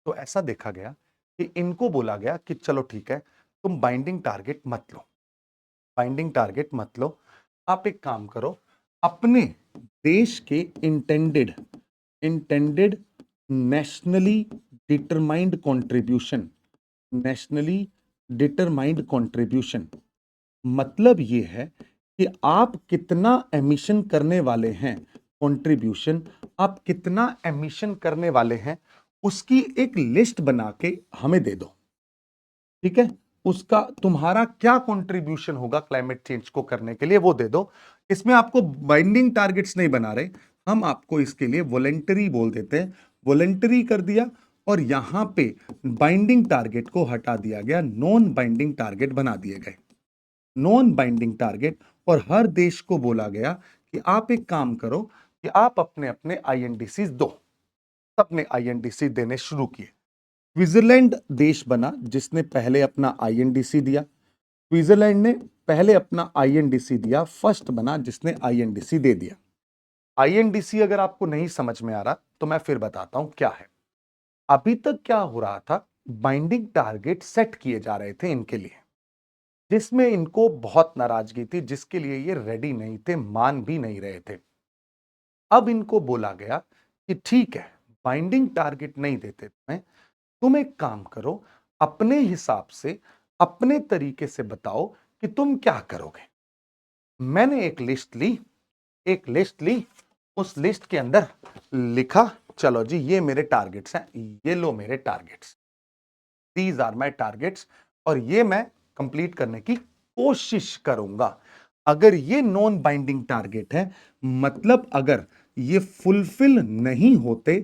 [SPEAKER 1] तो ऐसा देखा गया कि इनको बोला गया कि चलो ठीक है, तुम बाइंडिंग टारगेट मत लो, बाइंडिंग टारगेट मत लो, आप एक काम करो, अपने देश के intended intended nationally determined contribution, nationally determined contribution, मतलब ये है कि आप कितना एमिशन करने वाले हैं, कंट्रीब्यूशन, आप कितना एमिशन करने वाले हैं, उसकी एक लिस्ट बना के हमें दे दो। ठीक है, उसका तुम्हारा क्या कंट्रीब्यूशन होगा क्लाइमेट चेंज को करने के लिए, वो दे दो। इसमें आपको बाइंडिंग टारगेट्स नहीं बना रहे, हम आपको इसके लिए वॉलेंटरी बोल देते हैं, वॉलेंटरी कर दिया, और यहां पे बाइंडिंग टारगेट को हटा दिया गया, नॉन बाइंडिंग टारगेट बना दिए गए, नॉन बाइंडिंग टारगेट। और हर देश को बोला गया कि आप एक काम करो कि आप अपने अपने आईएनडीसी दो। सबने आईएनडीसी देने शुरू किए। स्विट्जरलैंड देश बना जिसने पहले अपना आईएनडीसी दिया, स्विट्जरलैंड ने पहले अपना आईएनडीसी दिया, फर्स्ट बना जिसने आईएनडीसी दे दिया। आईएनडीसी अगर आपको नहीं समझ में आ रहा तो मैं फिर बताता हूं क्या है। अभी तक क्या हो रहा था, बाइंडिंग टारगेट सेट किए जा रहे थे इनके लिए, जिसमें इनको बहुत नाराजगी थी, जिसके लिए ये रेडी नहीं थे, मान भी नहीं रहे थे। अब इनको बोला गया कि ठीक है, बाइंडिंग टारगेट नहीं देते तुम्हें, तुम एक काम करो, अपने हिसाब से अपने तरीके से बताओ कि तुम क्या करोगे। मैंने एक लिस्ट ली, उस लिस्ट के अंदर लिखा चलो जी ये मेरे टारगेट्स हैं, ये लो मेरे targets, these are my targets, और ये मैं कंप्लीट करने की कोशिश करूंगा। अगर ये नॉन बाइंडिंग टारगेट है, मतलब अगर ये फुलफिल नहीं होते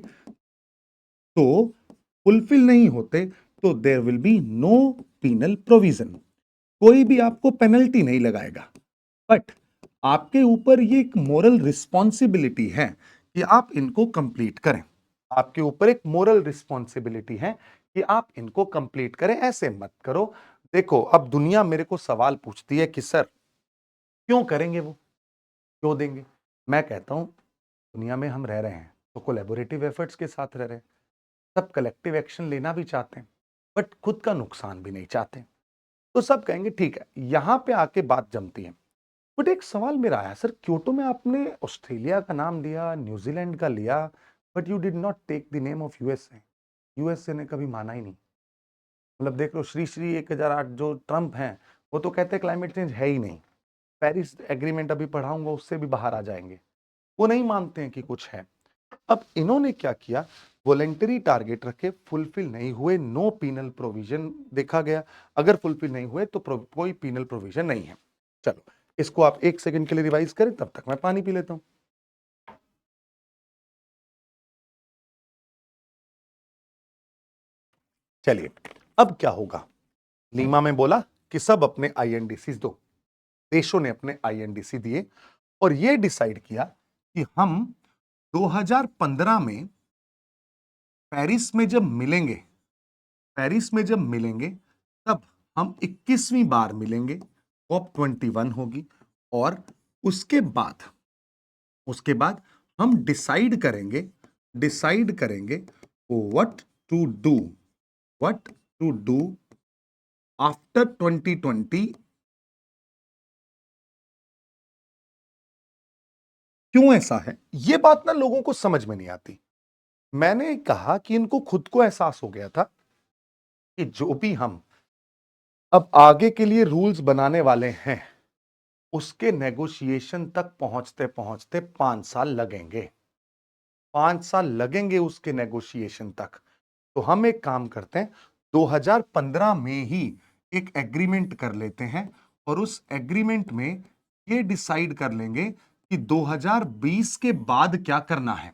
[SPEAKER 1] तो there will be no penal provision, कोई भी आपको पेनल्टी नहीं लगाएगा। बट आपके ऊपर ये एक मोरल रिस्पॉन्सिबिलिटी है कि आप इनको कंप्लीट करें। आपके ऊपर एक मोरल रिस्पॉन्सिबिलिटी है कि आप इनको कंप्लीट करें, ऐसे मत करो। देखो अब दुनिया मेरे को सवाल पूछती है कि सर क्यों करेंगे वो, क्यों देंगे? मैं कहता हूं दुनिया में हम रह रहे हैं तो कोलैबोरेटिव एफर्ट्स के साथ रह रहे हैं, सब कलेक्टिव एक्शन लेना भी चाहते हैं बट खुद का नुकसान भी नहीं चाहते, तो सब कहेंगे ठीक है। यहां पे आके बात जमती है। बट एक सवाल मेरा आया, सर क्योटो में आपने ऑस्ट्रेलिया का नाम लिया, न्यूजीलैंड का लिया, but you did not take the name of USA. USA ने कभी माना ही नहीं। मतलब देख लो श्री श्री 1008 जो ट्रंप हैं वो तो कहते हैं क्लाइमेट चेंज है ही नहीं, पेरिस एग्रीमेंट अभी पढ़ाऊंगा उससे भी बाहर आ जाएंगे, वो नहीं मानते हैं कि कुछ है। अब इन्होंने क्या किया, वॉलेंटरी टारगेट रखे, फुलफिल नहीं हुए नो पीनल प्रोविजन देखा गया, अगर फुलफिल नहीं हुए तो कोई पीनल प्रोविजन नहीं है। चलो इसको आप 1 सेकंड के लिए रिवाइज करें, तब तक मैं पानी पी लेता हूं। चलिए अब क्या होगा, लीमा में बोला कि सब अपने आईएनडीसी दो, देशों ने अपने आईएनडीसी दिए और यह डिसाइड किया कि हम 2015 में पेरिस में जब मिलेंगे, पेरिस में जब मिलेंगे तब हम 21वीं बार मिलेंगे, COP21 होगी, और उसके बाद हम डिसाइड करेंगे what to do what to do after 2020। क्यों ऐसा है ये बात ना लोगों को समझ में नहीं आती। मैंने कहा कि इनको खुद को एहसास हो गया था कि जो भी हम अब आगे के लिए रूल्स बनाने वाले हैं उसके नेगोशिएशन तक पहुंचते पहुंचते 5 साल लगेंगे, 5 साल लगेंगे उसके नेगोशिएशन तक। तो हम एक काम करते हैं, 2015 में ही एक एग्रीमेंट कर लेते हैं और उस एग्रीमेंट में ये डिसाइड कर लेंगे कि 2020 के बाद क्या करना है,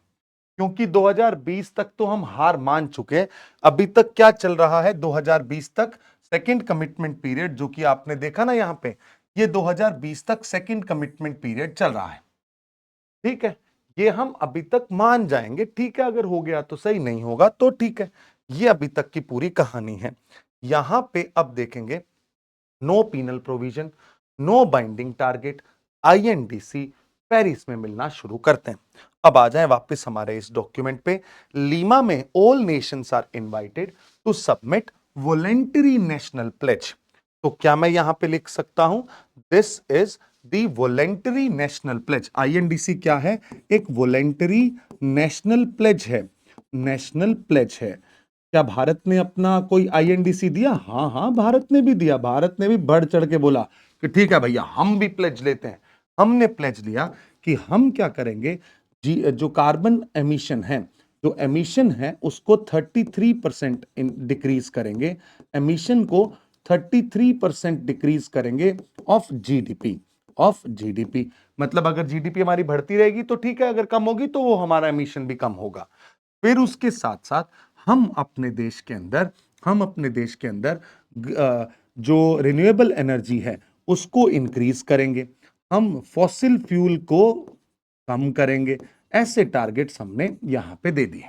[SPEAKER 1] क्योंकि 2020 तक तो हम हार मान चुके हैं। अभी तक क्या चल रहा है, 2020 तक सेकंड कमिटमेंट पीरियड, जो कि आपने देखा ना यहां पे, ये 2020 तक सेकंड कमिटमेंट पीरियड चल रहा है। ठीक है, ये हम अभी तक मान जाएंगे, ठीक है, अगर हो गया तो सही, नहीं होगा तो ठीक है। ये अभी तक की पूरी कहानी है। यहां पे अब देखेंगे no penal provision, no binding target, INDC, Paris में मिलना शुरू करते हैं। अब आ जाएं वापस हमारे इस डॉक्यूमेंट पे। लीमा में all nations are invited to submit voluntary national pledge. तो क्या मैं यहां पे लिख सकता हूं, this is the voluntary national pledge. INDC क्या है, एक वॉलेंटरी नेशनल प्लेज है, नेशनल प्लेज है। क्या भारत ने अपना कोई आईएनडीसी दिया? हाँ हाँ, भारत ने भी दिया। भारत ने भी बढ़ चढ़ के बोला कि ठीक है भैया हम भी प्लेज लेते हैं। हमने प्लेज लिया कि हम क्या करेंगे, जो कार्बन एमिशन है, जो एमिशन है उसको 33% डिक्रीज करेंगे, एमिशन को 33% डिक्रीज करेंगे ऑफ जीडीपी। मतलब अगर जीडीपी हमारी बढ़ती रहेगी तो ठीक है, अगर कम होगी तो वो हमारा एमिशन भी कम होगा। फिर उसके साथ साथ हम अपने देश के अंदर जो रिन्यूएबल एनर्जी है उसको इंक्रीज करेंगे, हम फॉसिल फ्यूल को कम करेंगे। ऐसे टारगेट्स हमने यहां पे दे दिए।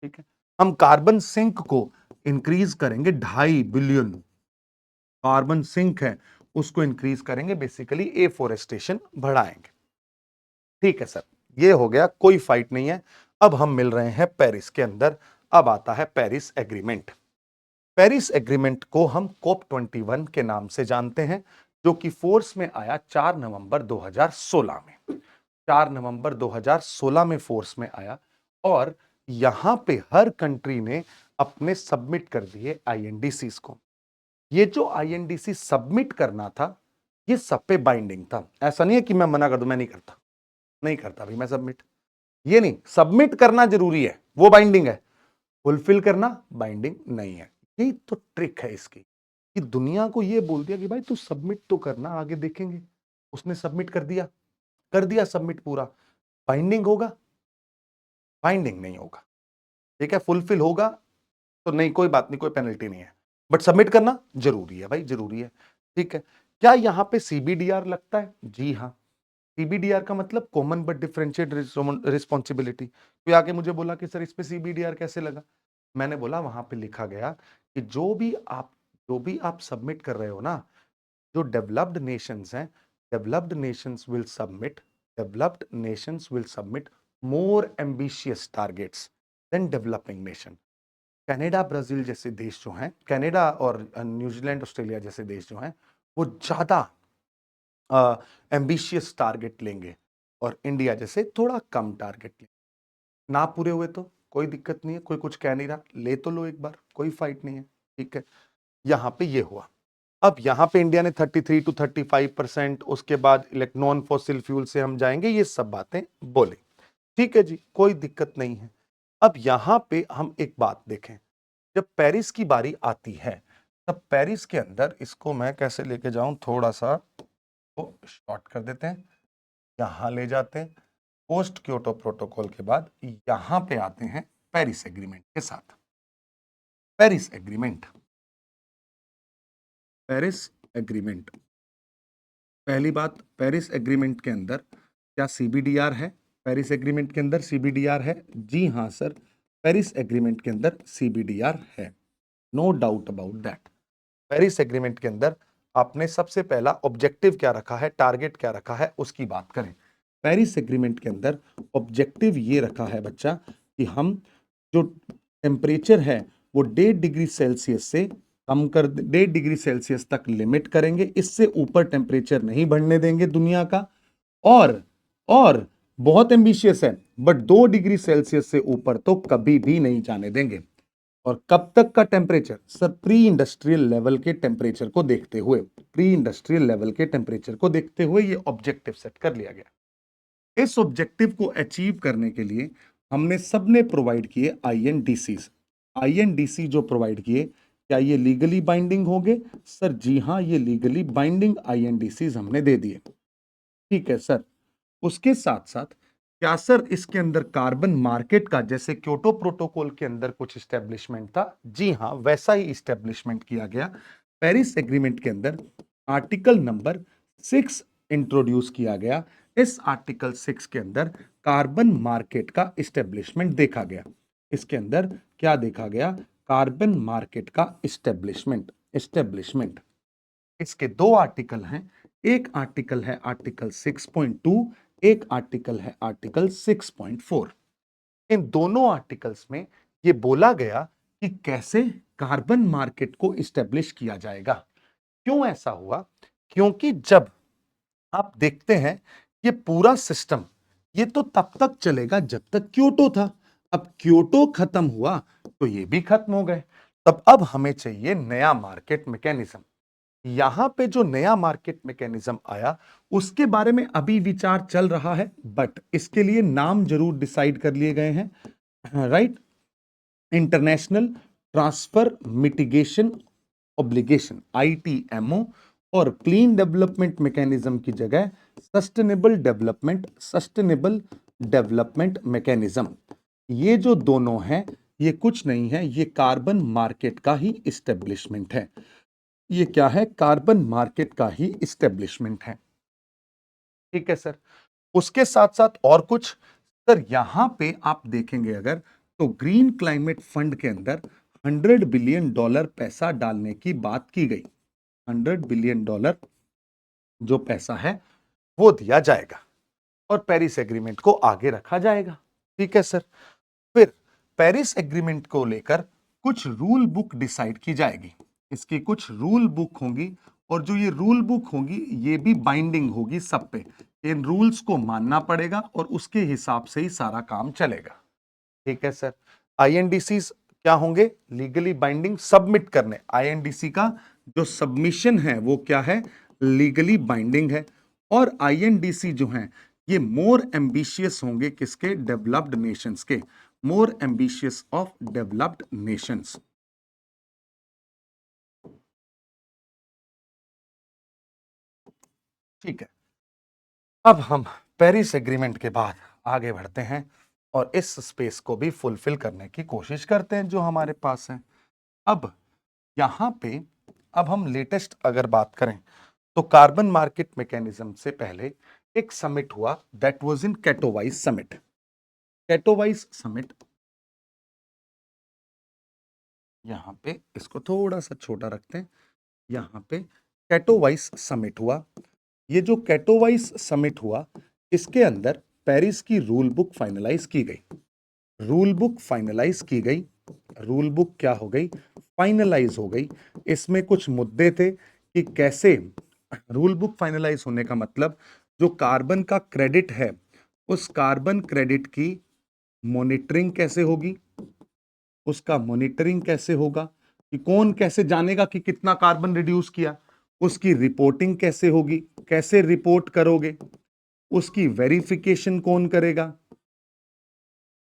[SPEAKER 1] ठीक है, हम कार्बन सिंक को इंक्रीज करेंगे, 2.5 बिलियन कार्बन सिंक है उसको इंक्रीज करेंगे, बेसिकली एफोरेस्टेशन बढ़ाएंगे। ठीक है सर, ये हो गया, कोई फाइट नहीं है। अब हम मिल रहे हैं पेरिस के अंदर। अब आता है पेरिस एग्रीमेंट। पेरिस एग्रीमेंट को हम COP21 के नाम से जानते हैं, जो कि फोर्स में आया 4 नवंबर 2016 में। 4 नवंबर 2016 में फोर्स में आया और यहां पे हर कंट्री ने अपने सबमिट कर दिए आईएनडीसीज को। ये जो आईएनडीसी सबमिट करना था ये सब पे बाइंडिंग था। ऐसा नहीं है कि मैं मना कर दूं, मैं नहीं करता, नहीं करता भाई मैं सबमिट, ये नहीं, सबमिट करना जरूरी है, वो बाइंडिंग है, फुलफिल करना बाइंडिंग नहीं है। यही तो ट्रिक है इसकी, कि दुनिया को ये बोल दिया कि भाई तू सबमिट तो करना, आगे देखेंगे। उसने सबमिट कर दिया सबमिट पूरा, बाइंडिंग होगा, बाइंडिंग नहीं होगा, ठीक है। फुलफिल होगा तो नहीं, कोई बात नहीं, कोई पेनल्टी नहीं है, बट सबमिट करना जरूरी है भाई, जरूरी है, ठीक है। क्या यहां पे सीबीडीआर लगता है? जी हाँ, सीबीडीआर का मतलब कॉमन बट डिफरेंशिएट रिस्पॉन्सिबिलिटी। कोई आके मुझे बोला कि सर इस पे सीबीडीआर कैसे लगा, मैंने बोला वहां पे लिखा गया कि जो भी आप सबमिट कर रहे हो ना, जो डेवलप्ड नेशंस हैं, developed nations will submit, developed nations will submit more ambitious targets than developing nation. Canada Brazil जैसे देश जो हैं, कनाडा और न्यूजीलैंड ऑस्ट्रेलिया जैसे देश जो हैं, वो ज्यादा एम्बिशियस टारगेट लेंगे, और इंडिया जैसे थोड़ा कम टारगेट लेंगे। ना पूरे हुए तो कोई दिक्कत नहीं है, कोई कुछ कह नहीं रहा, ले तो लो एक बार, कोई फाइट नहीं है, ठीक है। यहां पे ये हुआ। अब यहां पे इंडिया ने 33 to 35%, उसके बाद नॉन फॉसिल फ्यूल से हम जाएंगे, ये सब बातें बोले, ठीक है जी, कोई दिक्कत नहीं है। अब यहां पे हम एक बात देखें, जब पेरिस की बारी आती है, तब पेरिस के अंदर, इसको मैं कैसे लेके जाऊं, थोड़ा सा तो शॉर्ट कर देते हैं, यहां ले जाते हैं। पोस्ट क्योटो प्रोटोकॉल के बाद यहां पे आते हैं पेरिस एग्रीमेंट के साथ। पेरिस एग्रीमेंट, पेरिस एग्रीमेंट, पहली बात, पेरिस एग्रीमेंट के अंदर क्या सीबीडीआर है? पेरिस एग्रीमेंट के अंदर सीबीडीआर है, जी हां सर, पेरिस एग्रीमेंट के अंदर सीबीडीआर है, no doubt about that. Paris agreement के अंदर आपने सबसे पहला ऑब्जेक्टिव क्या रखा है, टारगेट क्या रखा है, उसकी बात करें। पेरिस एग्रीमेंट के अंदर ऑब्जेक्टिव ये रखा है बच्चा कि हम जो टेम्परेचर है वो 1.5 डिग्री सेल्सियस से कम कर, 1.5 डिग्री सेल्सियस तक लिमिट करेंगे, इससे ऊपर टेम्परेचर नहीं बढ़ने देंगे दुनिया का। और बहुत एम्बिशियस है, बट 2 डिग्री सेल्सियस से ऊपर तो कभी भी नहीं जाने देंगे। और कब तक का temperature? Sir pre industrial level के टेम्परेचर को देखते हुए, प्री इंडस्ट्रियल लेवल के टेम्परेचर को देखते हुए ये ऑब्जेक्टिव सेट कर लिया गया। इस ऑब्जेक्टिव को अचीव करने के लिए हमने सबने प्रोवाइड किए आईएनडीसीज। आईएनडीसी जो प्रोवाइड किए, क्या ये लीगली बाइंडिंग होंगे? सर जी हां, ये लीगली बाइंडिंग आईएनडीसीज हमने दे दिए, ठीक है सर। उसके साथ साथ क्या सर इसके अंदर कार्बन मार्केट का, जैसे क्योटो प्रोटोकॉल के अंदर कुछ स्टैब्लिशमेंट था, जी हां वैसा ही स्टैब्लिशमेंट किया गया। पेरिस एग्रीमेंट के अंदर आर्टिकल नंबर 6 इंट्रोड्यूस किया गया। इस आर्टिकल 6 के अंदर कार्बन मार्केट का स्टैब्लिशमेंट देखा गया। इसके अंदर क्या देखा गया? कार्बन मार्केट का स्टैब्लिशमेंट, स्टैब्लिशमेंट। इसके दो आर्टिकल हैं, एक आर्टिकल है आर्टिकल 6.2, एक आर्टिकल है आर्टिकल 6.4। इन दोनों आर्टिकल्स में ये बोला गया कि कैसे कार्बन मार्केट को इस्टेब्लिश किया जाएगा। क्यों ऐसा हुआ? क्योंकि जब आप देखते हैं ये पूरा सिस्टम, ये तो तब तक चलेगा जब तक क्योटो था। अब क्योटो खत्म हुआ तो ये भी खत्म हो गए, तब अब हमें चाहिए नया मार्केट मैकेनिज्म। यहां पे जो नया मार्केट मैकेनिज्म आया, उसके बारे में अभी विचार चल रहा है, बट इसके लिए नाम जरूर डिसाइड कर लिए गए हैं, right. International transfer mitigation obligation, ITMO, और क्लीन डेवलपमेंट मैकेनिज्म की जगह सस्टेनेबल डेवलपमेंट मैकेनिज्म। ये जो दोनों हैं, ये कुछ नहीं है, ये कार्बन मार्केट का ही इस्टेब्लिशमेंट है। ये क्या है? कार्बन मार्केट का ही इस्टेब्लिशमेंट है, ठीक है सर। उसके साथ साथ और कुछ, सर यहां पे आप देखेंगे अगर, तो ग्रीन क्लाइमेट फंड के अंदर $100 बिलियन पैसा डालने की बात की गई। $100 बिलियन जो पैसा है वो दिया जाएगा और पेरिस एग्रीमेंट को आगे रखा जाएगा, ठीक है सर। फिर पेरिस एग्रीमेंट को लेकर कुछ रूल बुक डिसाइड की जाएगी, इसकी कुछ रूल बुक होंगी, और जो ये रूल बुक होगी ये भी बाइंडिंग होगी सब पे। इन रूल्स को मानना पड़ेगा और उसके हिसाब से ही सारा काम चलेगा, ठीक है सर। आईएनडीसी क्या होंगे? लीगली बाइंडिंग, सबमिट करने। आईएनडीसी का जो सबमिशन है वो क्या है? लीगली बाइंडिंग है, और आईएनडीसी जो हैं ये मोर एम्बिशियस होंगे किसके? डेवलप्ड नेशंस के, more ambitious of developed Nations. ठीक है, अब हम पेरिस एग्रीमेंट के बाद आगे बढ़ते हैं और इस स्पेस को भी फुलफिल करने की कोशिश करते हैं जो हमारे पास है। अब यहां पे अब हम लेटेस्ट अगर बात करें तो कार्बन मार्केट मैकेनिज्म से पहले एक समिट हुआ, that was in Katowice summit. Katowice summit, यहां पे इसको थोड़ा सा छोटा रखते हैं, यहां पे कैटोवाइस समिट हुआ। ये जो कैटोवाइस समिट हुआ इसके अंदर पेरिस की रूल बुक फाइनलाइज की गई। रूल बुक फाइनलाइज की गई, रूल बुक क्या हो गई? फाइनलाइज हो गई। इसमें कुछ मुद्दे थे कि कैसे रूल बुक फाइनलाइज होने का मतलब जो कार्बन का क्रेडिट है उस कार्बन क्रेडिट की मॉनिटरिंग कैसे होगी, उसका मॉनिटरिंग कैसे होगा, कि कौन कैसे जानेगा कि कितना कार्बन रिड्यूस किया, उसकी रिपोर्टिंग कैसे होगी, कैसे रिपोर्ट करोगे, उसकी वेरिफिकेशन कौन करेगा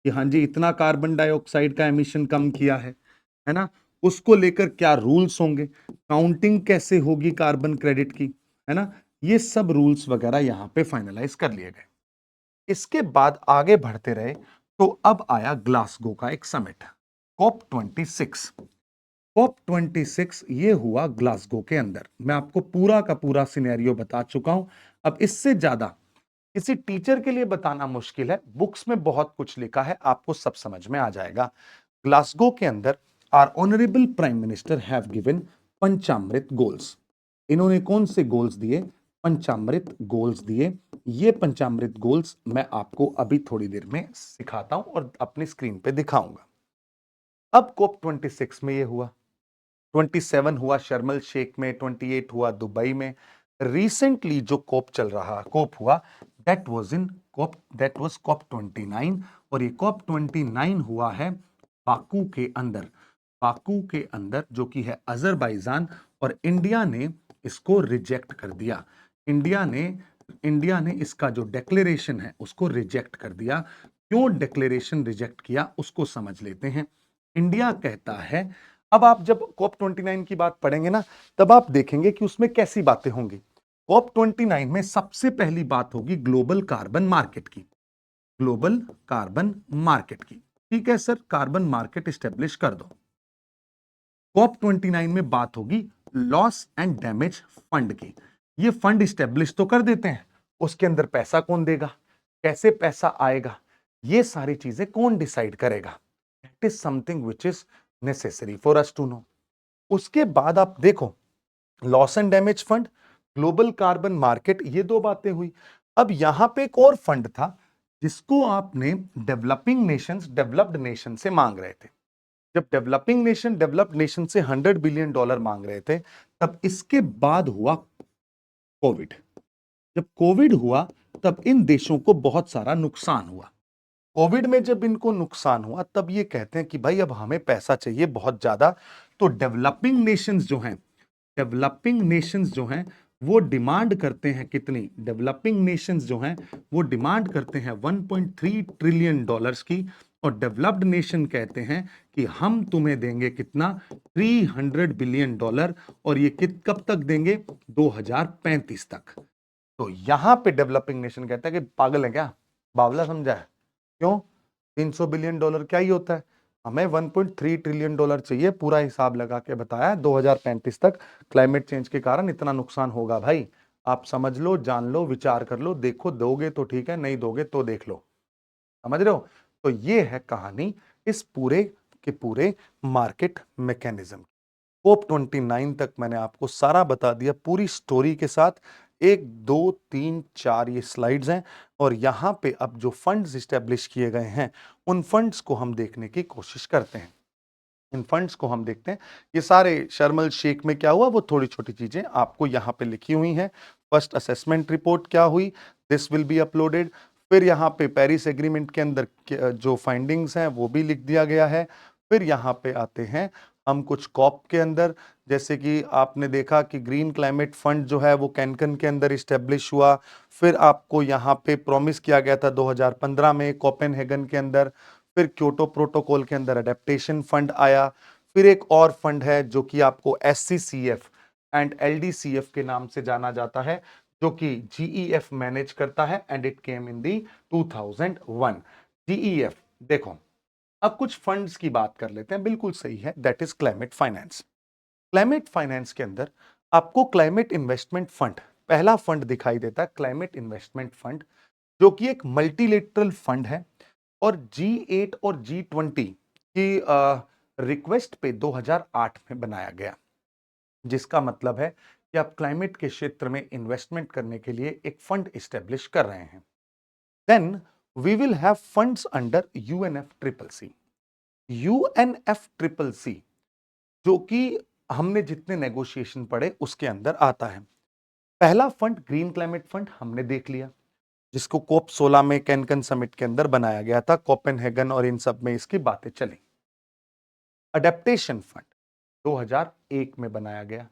[SPEAKER 1] कि हाँ जी इतना कार्बन डाइऑक्साइड का एमिशन कम किया है ना, उसको लेकर क्या रूल्स होंगे, काउंटिंग कैसे होगी कार्बन क्रेडिट की, है ना, ये सब रूल्स वगैरह यहां पे फाइनलाइज कर लिए गए। इसके बाद आगे बढ़ते रहे तो अब आया ग्लासगो का एक समिट, कॉप 26। कॉप 26 ये हुआ ग्लासगो के अंदर। मैं आपको पूरा का पूरा सिनेरियो बता चुका हूं, अब इससे ज्यादा किसी टीचर के लिए बताना मुश्किल है, बुक्स में बहुत कुछ लिखा है, आपको सब समझ में आ जाएगा। ग्लासगो के अंदर our honourable prime minister have given Panchamrit goals. इन्होंने कौन से गोल्स दिए? पंचामृत गोल्स दिए। ये पंचामृत गोल्स मैं आपको अभी थोड़ी देर में सिखाता हूं और अपनी स्क्रीन पे दिखाऊंगा। अब कोप 26 में ये हुआ, 27 हुआ शर्मल शेख में, 28 हुआ दुबई में। रिसेंटली जो कोप चल रहा कोप हुआ दैट वाज कॉप 29, और ये कॉप 29 हुआ है बाकू के अंदर। बाकू के अंदर जो कि है अजरबैजान, और इंडिया ने इसको रिजेक्ट कर दिया। इंडिया ने इसका जो डिक्लेरेशन है उसको रिजेक्ट कर दिया। क्यों डिक्लेरेशन रिजेक्ट किया उसको समझ लेते हैं। इंडिया कहता है, अब आप जब कॉप 29 की बात पढ़ेंगे ना तब आप देखेंगे कि उसमें कैसी बातें होंगी। कॉप 29 में सबसे पहली बात होगी ग्लोबल कार्बन मार्केट की, ग्लोबल कार्बन मार्केट की। ठीक है सर, कार्बन मार्केट स्टेब्लिश कर दो। कॉप 29 में बात होगी लॉस एंड डैमेज फंड की। ये फंड स्टेब्लिश तो कर देते हैं, उसके अंदर पैसा कौन देगा, कैसे पैसा आएगा, ये सारी चीजें कौन डिसाइड करेगा? It is something which is necessary for us to know. उसके बाद आप देखो loss and damage fund, global carbon market, ये दो बातें हुई। अब यहां पे एक और फंड था जिसको आपने डेवलपिंग नेशंस डेवलप्ड नेशन से मांग रहे थे। जब डेवलपिंग नेशन डेवलप्ड नेशन से $100 बिलियन मांग रहे थे, तब इसके बाद हुआ कोविड। जब कोविड हुआ तब इन देशों को बहुत सारा नुकसान हुआ। कोविड में जब इनको नुकसान हुआ तब ये कहते हैं कि भाई अब हमें पैसा चाहिए बहुत ज्यादा। तो डेवलपिंग नेशंस जो हैं वो डिमांड करते हैं कितनी? डेवलपिंग नेशंस जो हैं वो डिमांड करते हैं 1.3 ट्रिलियन डॉलर्स की, और डेवलप्ड नेशन कहते हैं कि हम तुम्हें देंगे कितना? 300 बिलियन डॉलर, और ये कब तक देंगे? 2035 तक। तो यहां पे डेवलपिंग नेशन कहता है कि पागल है क्या, बावला समझा है? क्यों? 300 बिलियन डॉलर क्या ही होता है, हमें 1.3 ट्रिलियन डॉलर चाहिए, पूरा हिसाब लगा के बताया 2035 तक क्लाइमेट चेंज के कारण इतना नुकसान होगा। भाई आप समझ लो, जान लो, विचार कर लो, देखो, दोगे तो ठीक है, नहीं दोगे तो देख लो। समझ रहे हो? तो ये है कहानी इस पूरे के पूरे मार्केट मैकेनिज्म। कोप 29 तक मैंने आपको सारा बता दिया पूरी स्टोरी के साथ। 1 2 3 4 ये स्लाइड्स हैं, और यहां पे अब जो फंड्स स्टैब्लिश किए गए हैं उन फंड्स को हम देखने की कोशिश करते हैं। इन फंड्स को हम देखते हैं। ये सारे शर्मल शेख में क्या हुआ वो थोड़ी छोटी चीजें आपको यहां पे लिखी हुई हैं। फर्स्ट असेसमेंट रिपोर्ट क्या हुई, दिस विल बी अपलोडेड। फिर यहाँ पे पेरिस एग्रीमेंट के अंदर जो फाइंडिंग्स हैं वो भी लिख दिया गया है। फिर यहाँ पे आते हैं हम कुछ कॉप के अंदर, जैसे कि आपने देखा कि ग्रीन क्लाइमेट फंड जो है वो कैनकन के अंदर इस्टेब्लिश हुआ। फिर आपको यहाँ पे प्रॉमिस किया गया था 2015 में कोपेनहेगन के अंदर। फिर क्योटो प्रोटोकॉल के अंदर अडेप्टेशन फंड आया। फिर एक और फंड है जो कि आपको SCCF एंड LDCF के नाम से जाना जाता है, जो कि GEF मैनेज करता है and it came in the 2001। GEF, देखो अब कुछ फंड्स की बात कर लेते हैं, बिल्कुल सही है, that is climate finance. Climate finance के अंदर आपको क्लाइमेट इन्वेस्टमेंट फंड, पहला फंड दिखाई देता है, क्लाइमेट इन्वेस्टमेंट फंड, जो कि एक मल्टीलेटरल फंड है और G8 और G20 की रिक्वेस्ट पे 2008 में बनाया गया, जिसका मतलब है कि आप क्लाइमेट के क्षेत्र में इन्वेस्टमेंट करने के लिए एक फंड इस्टेब्लिश कर रहे हैं। Then we will have funds under UNFCCC। UNFCCC जो कि हमने जितने नेगोशिएशन पढ़े उसके अंदर आता है। पहला फंड ग्रीन क्लाइमेट फंड हमने देख लिया, जिसको कोप 16 में कैनकन समिट के अंदर बनाया गया था, कोपेनहेगन और इन सब में इसकी बातें चली। अडेप्टेशन फंड 2001 में बनाया गया,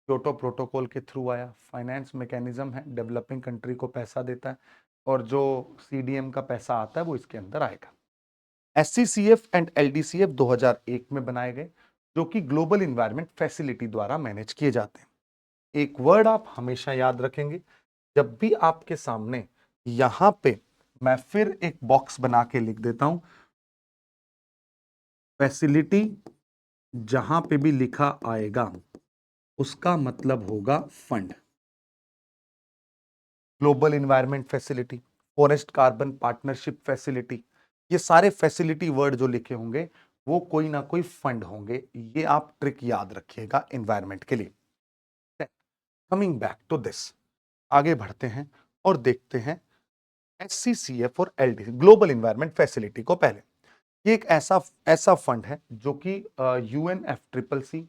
[SPEAKER 1] क्योटो प्रोटोकॉल के थ्रू आया, फाइनेंस मैकेनिज्म है, डेवलपिंग कंट्री को पैसा देता है और जो CDM का पैसा आता है वो इसके अंदर आएगा। SCCF एंड LDCF 2001 में बनाए गए, जो कि ग्लोबल इन्वायरमेंट फैसिलिटी द्वारा मैनेज किए जाते हैं। एक वर्ड आप हमेशा याद रखेंगे, जब भी आपके सामने यहां पे मैं फिर एक बॉक्स बना के लिख देता हूं, फैसिलिटी, जहां पे भी लिखा आएगा उसका मतलब होगा fund. Global environment facility, forest carbon partnership facility, ये सारे फैसिलिटी वर्ड जो लिखे होंगे वो कोई ना कोई फंड होंगे। ये आप ट्रिक याद रखिएगा एनवायरनमेंट के लिए। कमिंग बैक टू दिस, आगे बढ़ते हैं और देखते हैं SCCF और LD, ग्लोबल इन्वायरमेंट फैसिलिटी को। पहले ये एक ऐसा फंड है जो कि UNFCCC,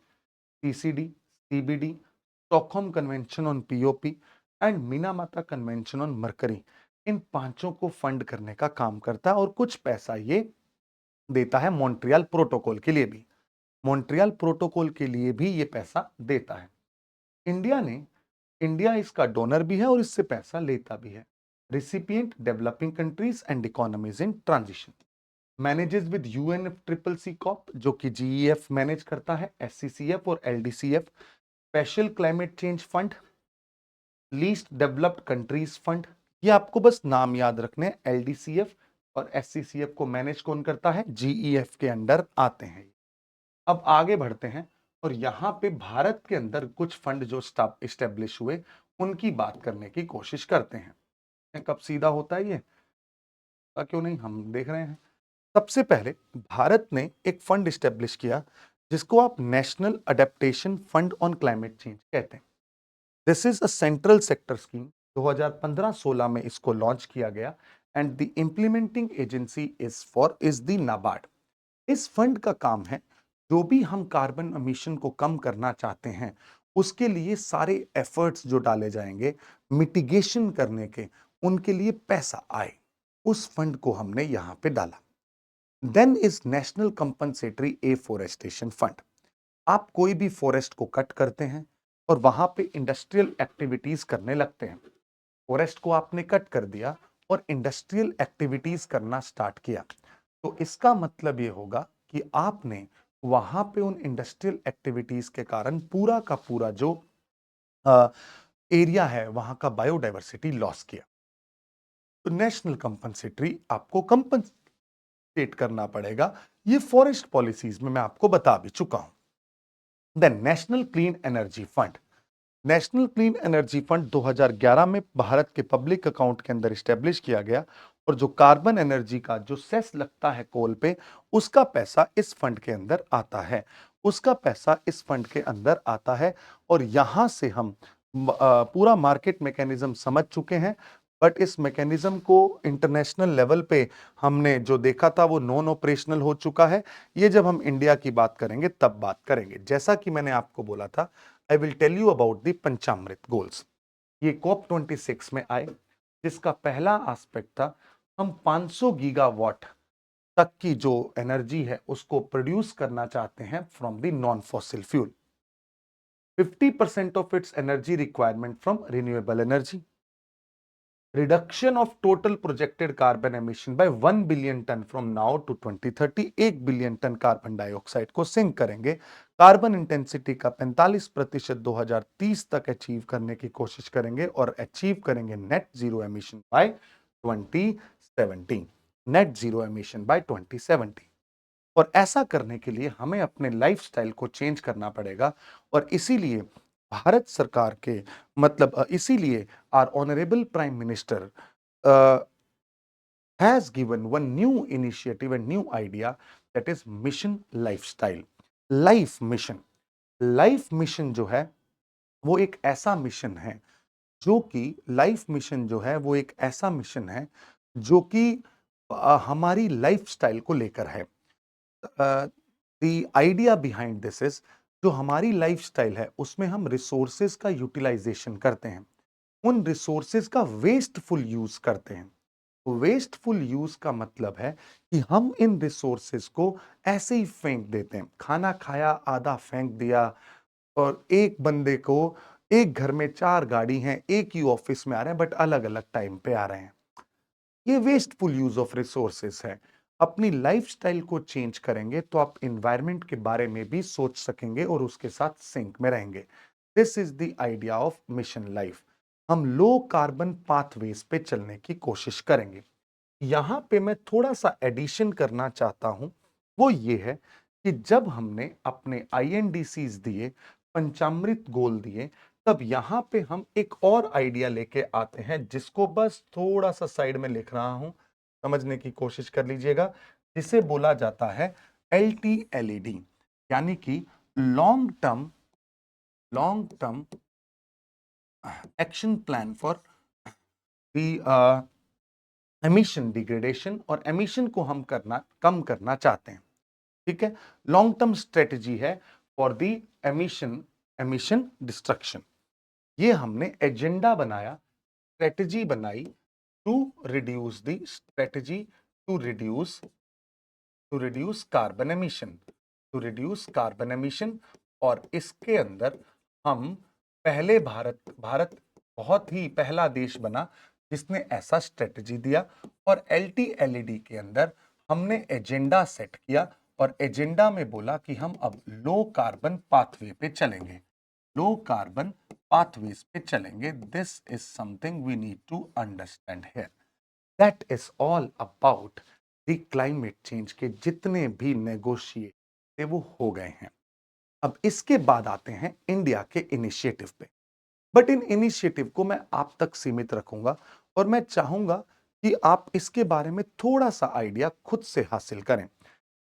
[SPEAKER 1] CCD, CBD, Stockholm convention on POP and Minamata convention on mercury, इन पांचों को फंड करने का काम करता है और कुछ पैसा ये देता है मॉन्ट्रियल प्रोटोकॉल के लिए भी। मॉन्ट्रियल प्रोटोकॉल के लिए भी ये पैसा देता है। इंडिया इसका डोनर भी है और इससे पैसा लेता भी है। Recipient developing countries and economies in transition, manages with UNFCCC COP, जो कि GEF मैनेज करता है, SCCF और LDCF, special climate change fund, least developed countries fund, ये आपको बस नाम याद रखने। LDCF और SCCF को मैनेज कौन करता है? GEF के अंडर आते हैं। अब आगे बढ़ते हैं और यहां पे भारत के अंदर कुछ फंड जो इस्टेब्लिश हुए उनकी बात करने की कोशिश करते हैं। कब सीधा होता है ये, क्यों नहीं, हम देख रहे हैं। सबसे पहले भारत ने एक फंड इस्टेब्लिश किया जिसको आप national adaptation fund on climate change कहते हैं। This is a central sector scheme, 2015-16 में इसको लॉन्च किया गया and the implementing agency is the NABARD. इस फंड का काम है, जो भी हम कार्बन एमिशन को कम करना चाहते हैं उसके लिए सारे एफर्ट्स जो डाले जाएंगे मिटिगेशन करने के, उनके लिए पैसा आए, उस फंड को हमने यहां पे डाला। Then is national compensatory afforestation fund. आप कोई भी फॉरेस्ट को कट करते हैं और वहां पे इंडस्ट्रियल एक्टिविटीज करने लगते हैं। फॉरेस्ट को आपने कट कर दिया और इंडस्ट्रियल एक्टिविटीज करना स्टार्ट किया, तो इसका मतलब ये होगा कि आपने वहां पे उन इंडस्ट्रियल एक्टिविटीज के कारण पूरा का पूरा जो एरिया है वहां का बायोडाइवर्सिटी लॉस किया। तो नेशनल कंपनसेटरी आपको कंपनसेट करना पड़ेगा। ये फॉरेस्ट पॉलिसीज में मैं आपको बता भी चुका हूं। Then national clean energy fund. National clean energy fund 2011 में भारत के पब्लिक अकाउंट के अंदर स्टैब्लिश किया गया और जो कार्बन एनर्जी का जो सेस लगता है कोल पे, उसका पैसा इस फंड के अंदर आता है, उसका पैसा इस फंड के अंदर आता है। और यहां से हम पूरा मार्केट मैकेनिज्म समझ चुके हैं, बट इस मैकेनिज्म को इंटरनेशनल लेवल पे हमने जो देखा था वो नॉन ऑपरेशनल हो चुका है। ये जब हम इंडिया की बात करेंगे तब बात करेंगे। जैसा कि मैंने आपको बोला था, I will tell you about the Panchamrit goals. ये COP26 में आए, जिसका पहला एस्पेक्ट था हम 500 गीगावाट तक की जो एनर्जी है उसको प्रोड्यूस करना चाहते हैं from the non fossil fuel. 50% of its energy requirement from renewable energy. Reduction of total projected carbon emission by 1 billion ton from now to 2030। 1 billion ton carbon dioxide को sink करेंगे। Carbon intensity का 45% 2030 तक achieve करने की कोशिश करेंगे और achieve करेंगे net zero emission by 2070। Net zero emission by 2070। और ऐसा करने के लिए हमें अपने लाइफस्टाइल को चेंज करना पड़ेगा। और इसीलिए भारत सरकार के इसीलिए our honourable prime minister has given one new initiative and new idea, that is mission lifestyle। Life mission, life mission जो है वो एक ऐसा मिशन है जो कि लाइफ मिशन जो है वो एक ऐसा मिशन है जो कि हमारी लाइफस्टाइल को लेकर है। The idea behind this is, जो हमारी लाइफस्टाइल है उसमें हम रिसोर्सेज का यूटिलाइजेशन करते हैं, उन रिसोर्सेज का वेस्टफुल यूज करते हैं। वेस्टफुल यूज का मतलब है कि हम इन रिसोर्सेज को ऐसे ही फेंक देते हैं। खाना खाया, आधा फेंक दिया, और एक बंदे को, एक घर में 4 गाड़ी हैं, एक ही ऑफिस में आ रहे हैं बट अलग अलग टाइम पे आ रहे हैं। ये वेस्टफुल यूज ऑफ रिसोर्सेस है। अपनी लाइफस्टाइल को चेंज करेंगे तो आप एनवायरनमेंट के बारे में भी सोच सकेंगे और उसके साथ सिंक में रहेंगे। This is the idea of mission life. हम लो कार्बन पाथवेज पे चलने की कोशिश करेंगे। यहां पे मैं थोड़ा सा एडिशन करना चाहता हूं, वो ये है कि जब हमने अपने आईएनडीसीज दिए, पंचामृत गोल दिए, तब यहां पे हम एक और आइडिया लेके आते हैं जिसको बस थोड़ा सा साइड में लिख रहा हूं, समझने की कोशिश कर लीजिएगा, जिसे बोला जाता है LTLED, यानी कि long term action plan for the emission degradation. और एमिशन को हम कम करना चाहते हैं। ठीक है, लॉन्ग टर्म स्ट्रेटजी है फॉर द एमिशन डिस्ट्रक्शन। ये हमने एजेंडा बनाया, स्ट्रेटजी बनाई to reduce the strategy to reduce carbon emission, और इसके अंदर हम भारत बहुत ही पहला देश बना जिसने ऐसा स्ट्रेटजी दिया। और LTLED के अंदर हमने एजेंडा सेट किया और एजेंडा में बोला कि हम अब लो कार्बन पाथवे पे चलेंगे, लो कार्बन पाथवेज पे चलेंगे। This is something we need to understand here. That is all about the climate change के जितने भी नेगोशिएट थे वो हो गए हैं। अब इसके बाद आते हैं इंडिया के इनिशिएटिव पे। बट इन इनिशिएटिव को मैं आप तक सीमित रखूंगा और मैं चाहूंगा कि आप इसके बारे में थोड़ा सा आइडिया खुद से हासिल करें।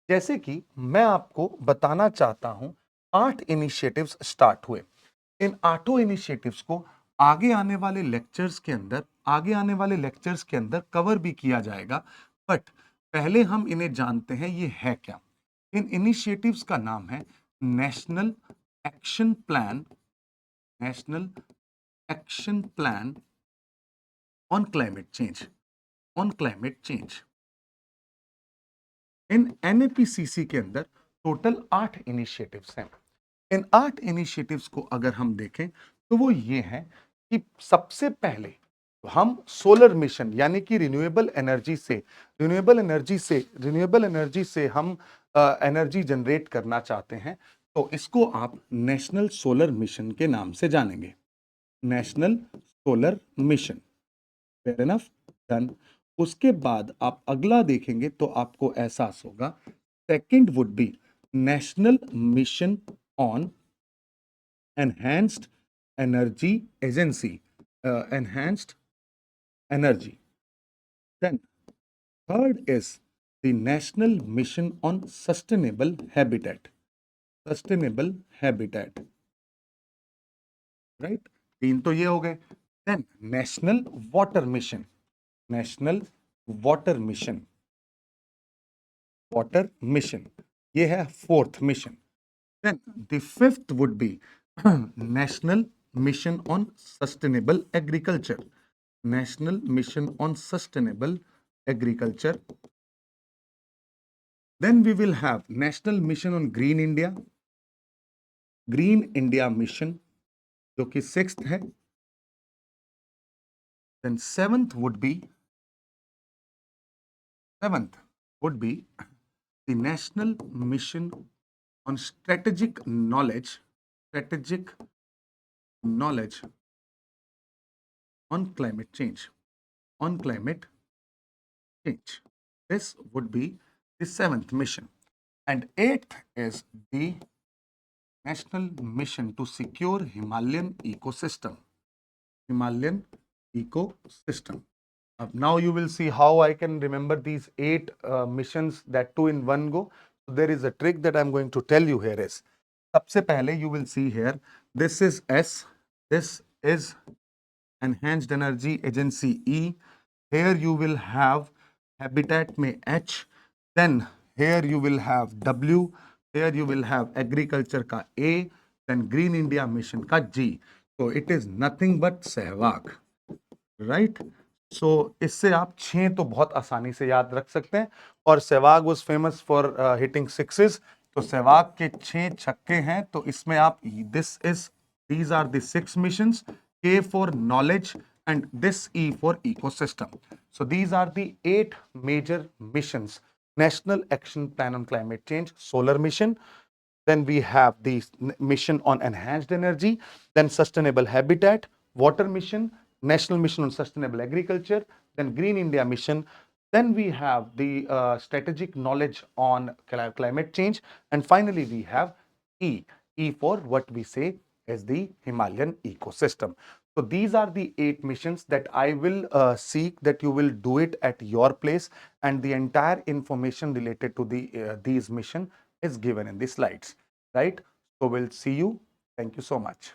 [SPEAKER 1] जैसे कि मैं आपको बताना चाहता हूं, 8 इनिशिएटिव्स स्टार्ट हुए। इन 8 इनिशिएटिव्स को आगे आने वाले लेक्चर्स के अंदर कवर भी किया जाएगा। बट पहले हम इन्हें जानते हैं ये है क्या। इन इनिशिएटिव्स का नाम है national action plan, national action plan on climate change. In NAPCC के अंदर टोटल 8 इनिशिएटिव्स हैं। इन 8 इनिशिएटिव्स को अगर हम देखें तो वो ये है कि सबसे पहले हम सोलर मिशन, यानी कि रिन्यूएबल एनर्जी से हम एनर्जी जनरेट करना चाहते हैं, तो इसको आप नेशनल सोलर मिशन के नाम से जानेंगे। National solar mission, fair enough, done. उसके बाद आप अगला देखेंगे तो आपको एहसास होगा, second would be national mission on enhanced energy agency, enhanced energy. Then third is the national mission on sustainable habitat, right? 3 तो ये हो गए। Then national water mission, ये है 4th mission। Then the 5th would be national mission on sustainable agriculture, national mission on sustainable agriculture। Then we will have National Mission on Green India, Green India Mission, जो कि 6th है. Then seventh would be the National Mission on Strategic Knowledge on climate change. This would be the 7th mission. And 8th is the National Mission to Secure Himalayan Ecosystem. Now you will see how I can remember these 8 missions, that too in one go. So there is a trick that I'm going to tell you here is, सबसे पहले you will see here, this is S, this is Enhanced Energy Agency E. Here you will have Habitat में H, then here you will have W, here you will have Agriculture का A, then Green India Mission का G. So it is nothing but Sehwag, right? So इससे आप 6 तो बहुत आसानी से याद रख सकते हैं. और Sehwag was famous for hitting sixes. तो सहवाग के 6 छक्के हैं. तो इसमें आप these are the 6 missions. K for knowledge and this E for ecosystem. So these are the 8 major missions. National Action Plan on Climate Change, Solar Mission. Then we have the mission on enhanced energy, then sustainable habitat, water mission, National Mission on Sustainable Agriculture, then Green India Mission. Then we have the strategic knowledge on climate change. And finally, we have E for what we say is the Himalayan ecosystem. So these are the 8 missions that I will seek that you will do it at your place, and the entire information related to these mission is given in the slides, right? So we'll see you. Thank you so much.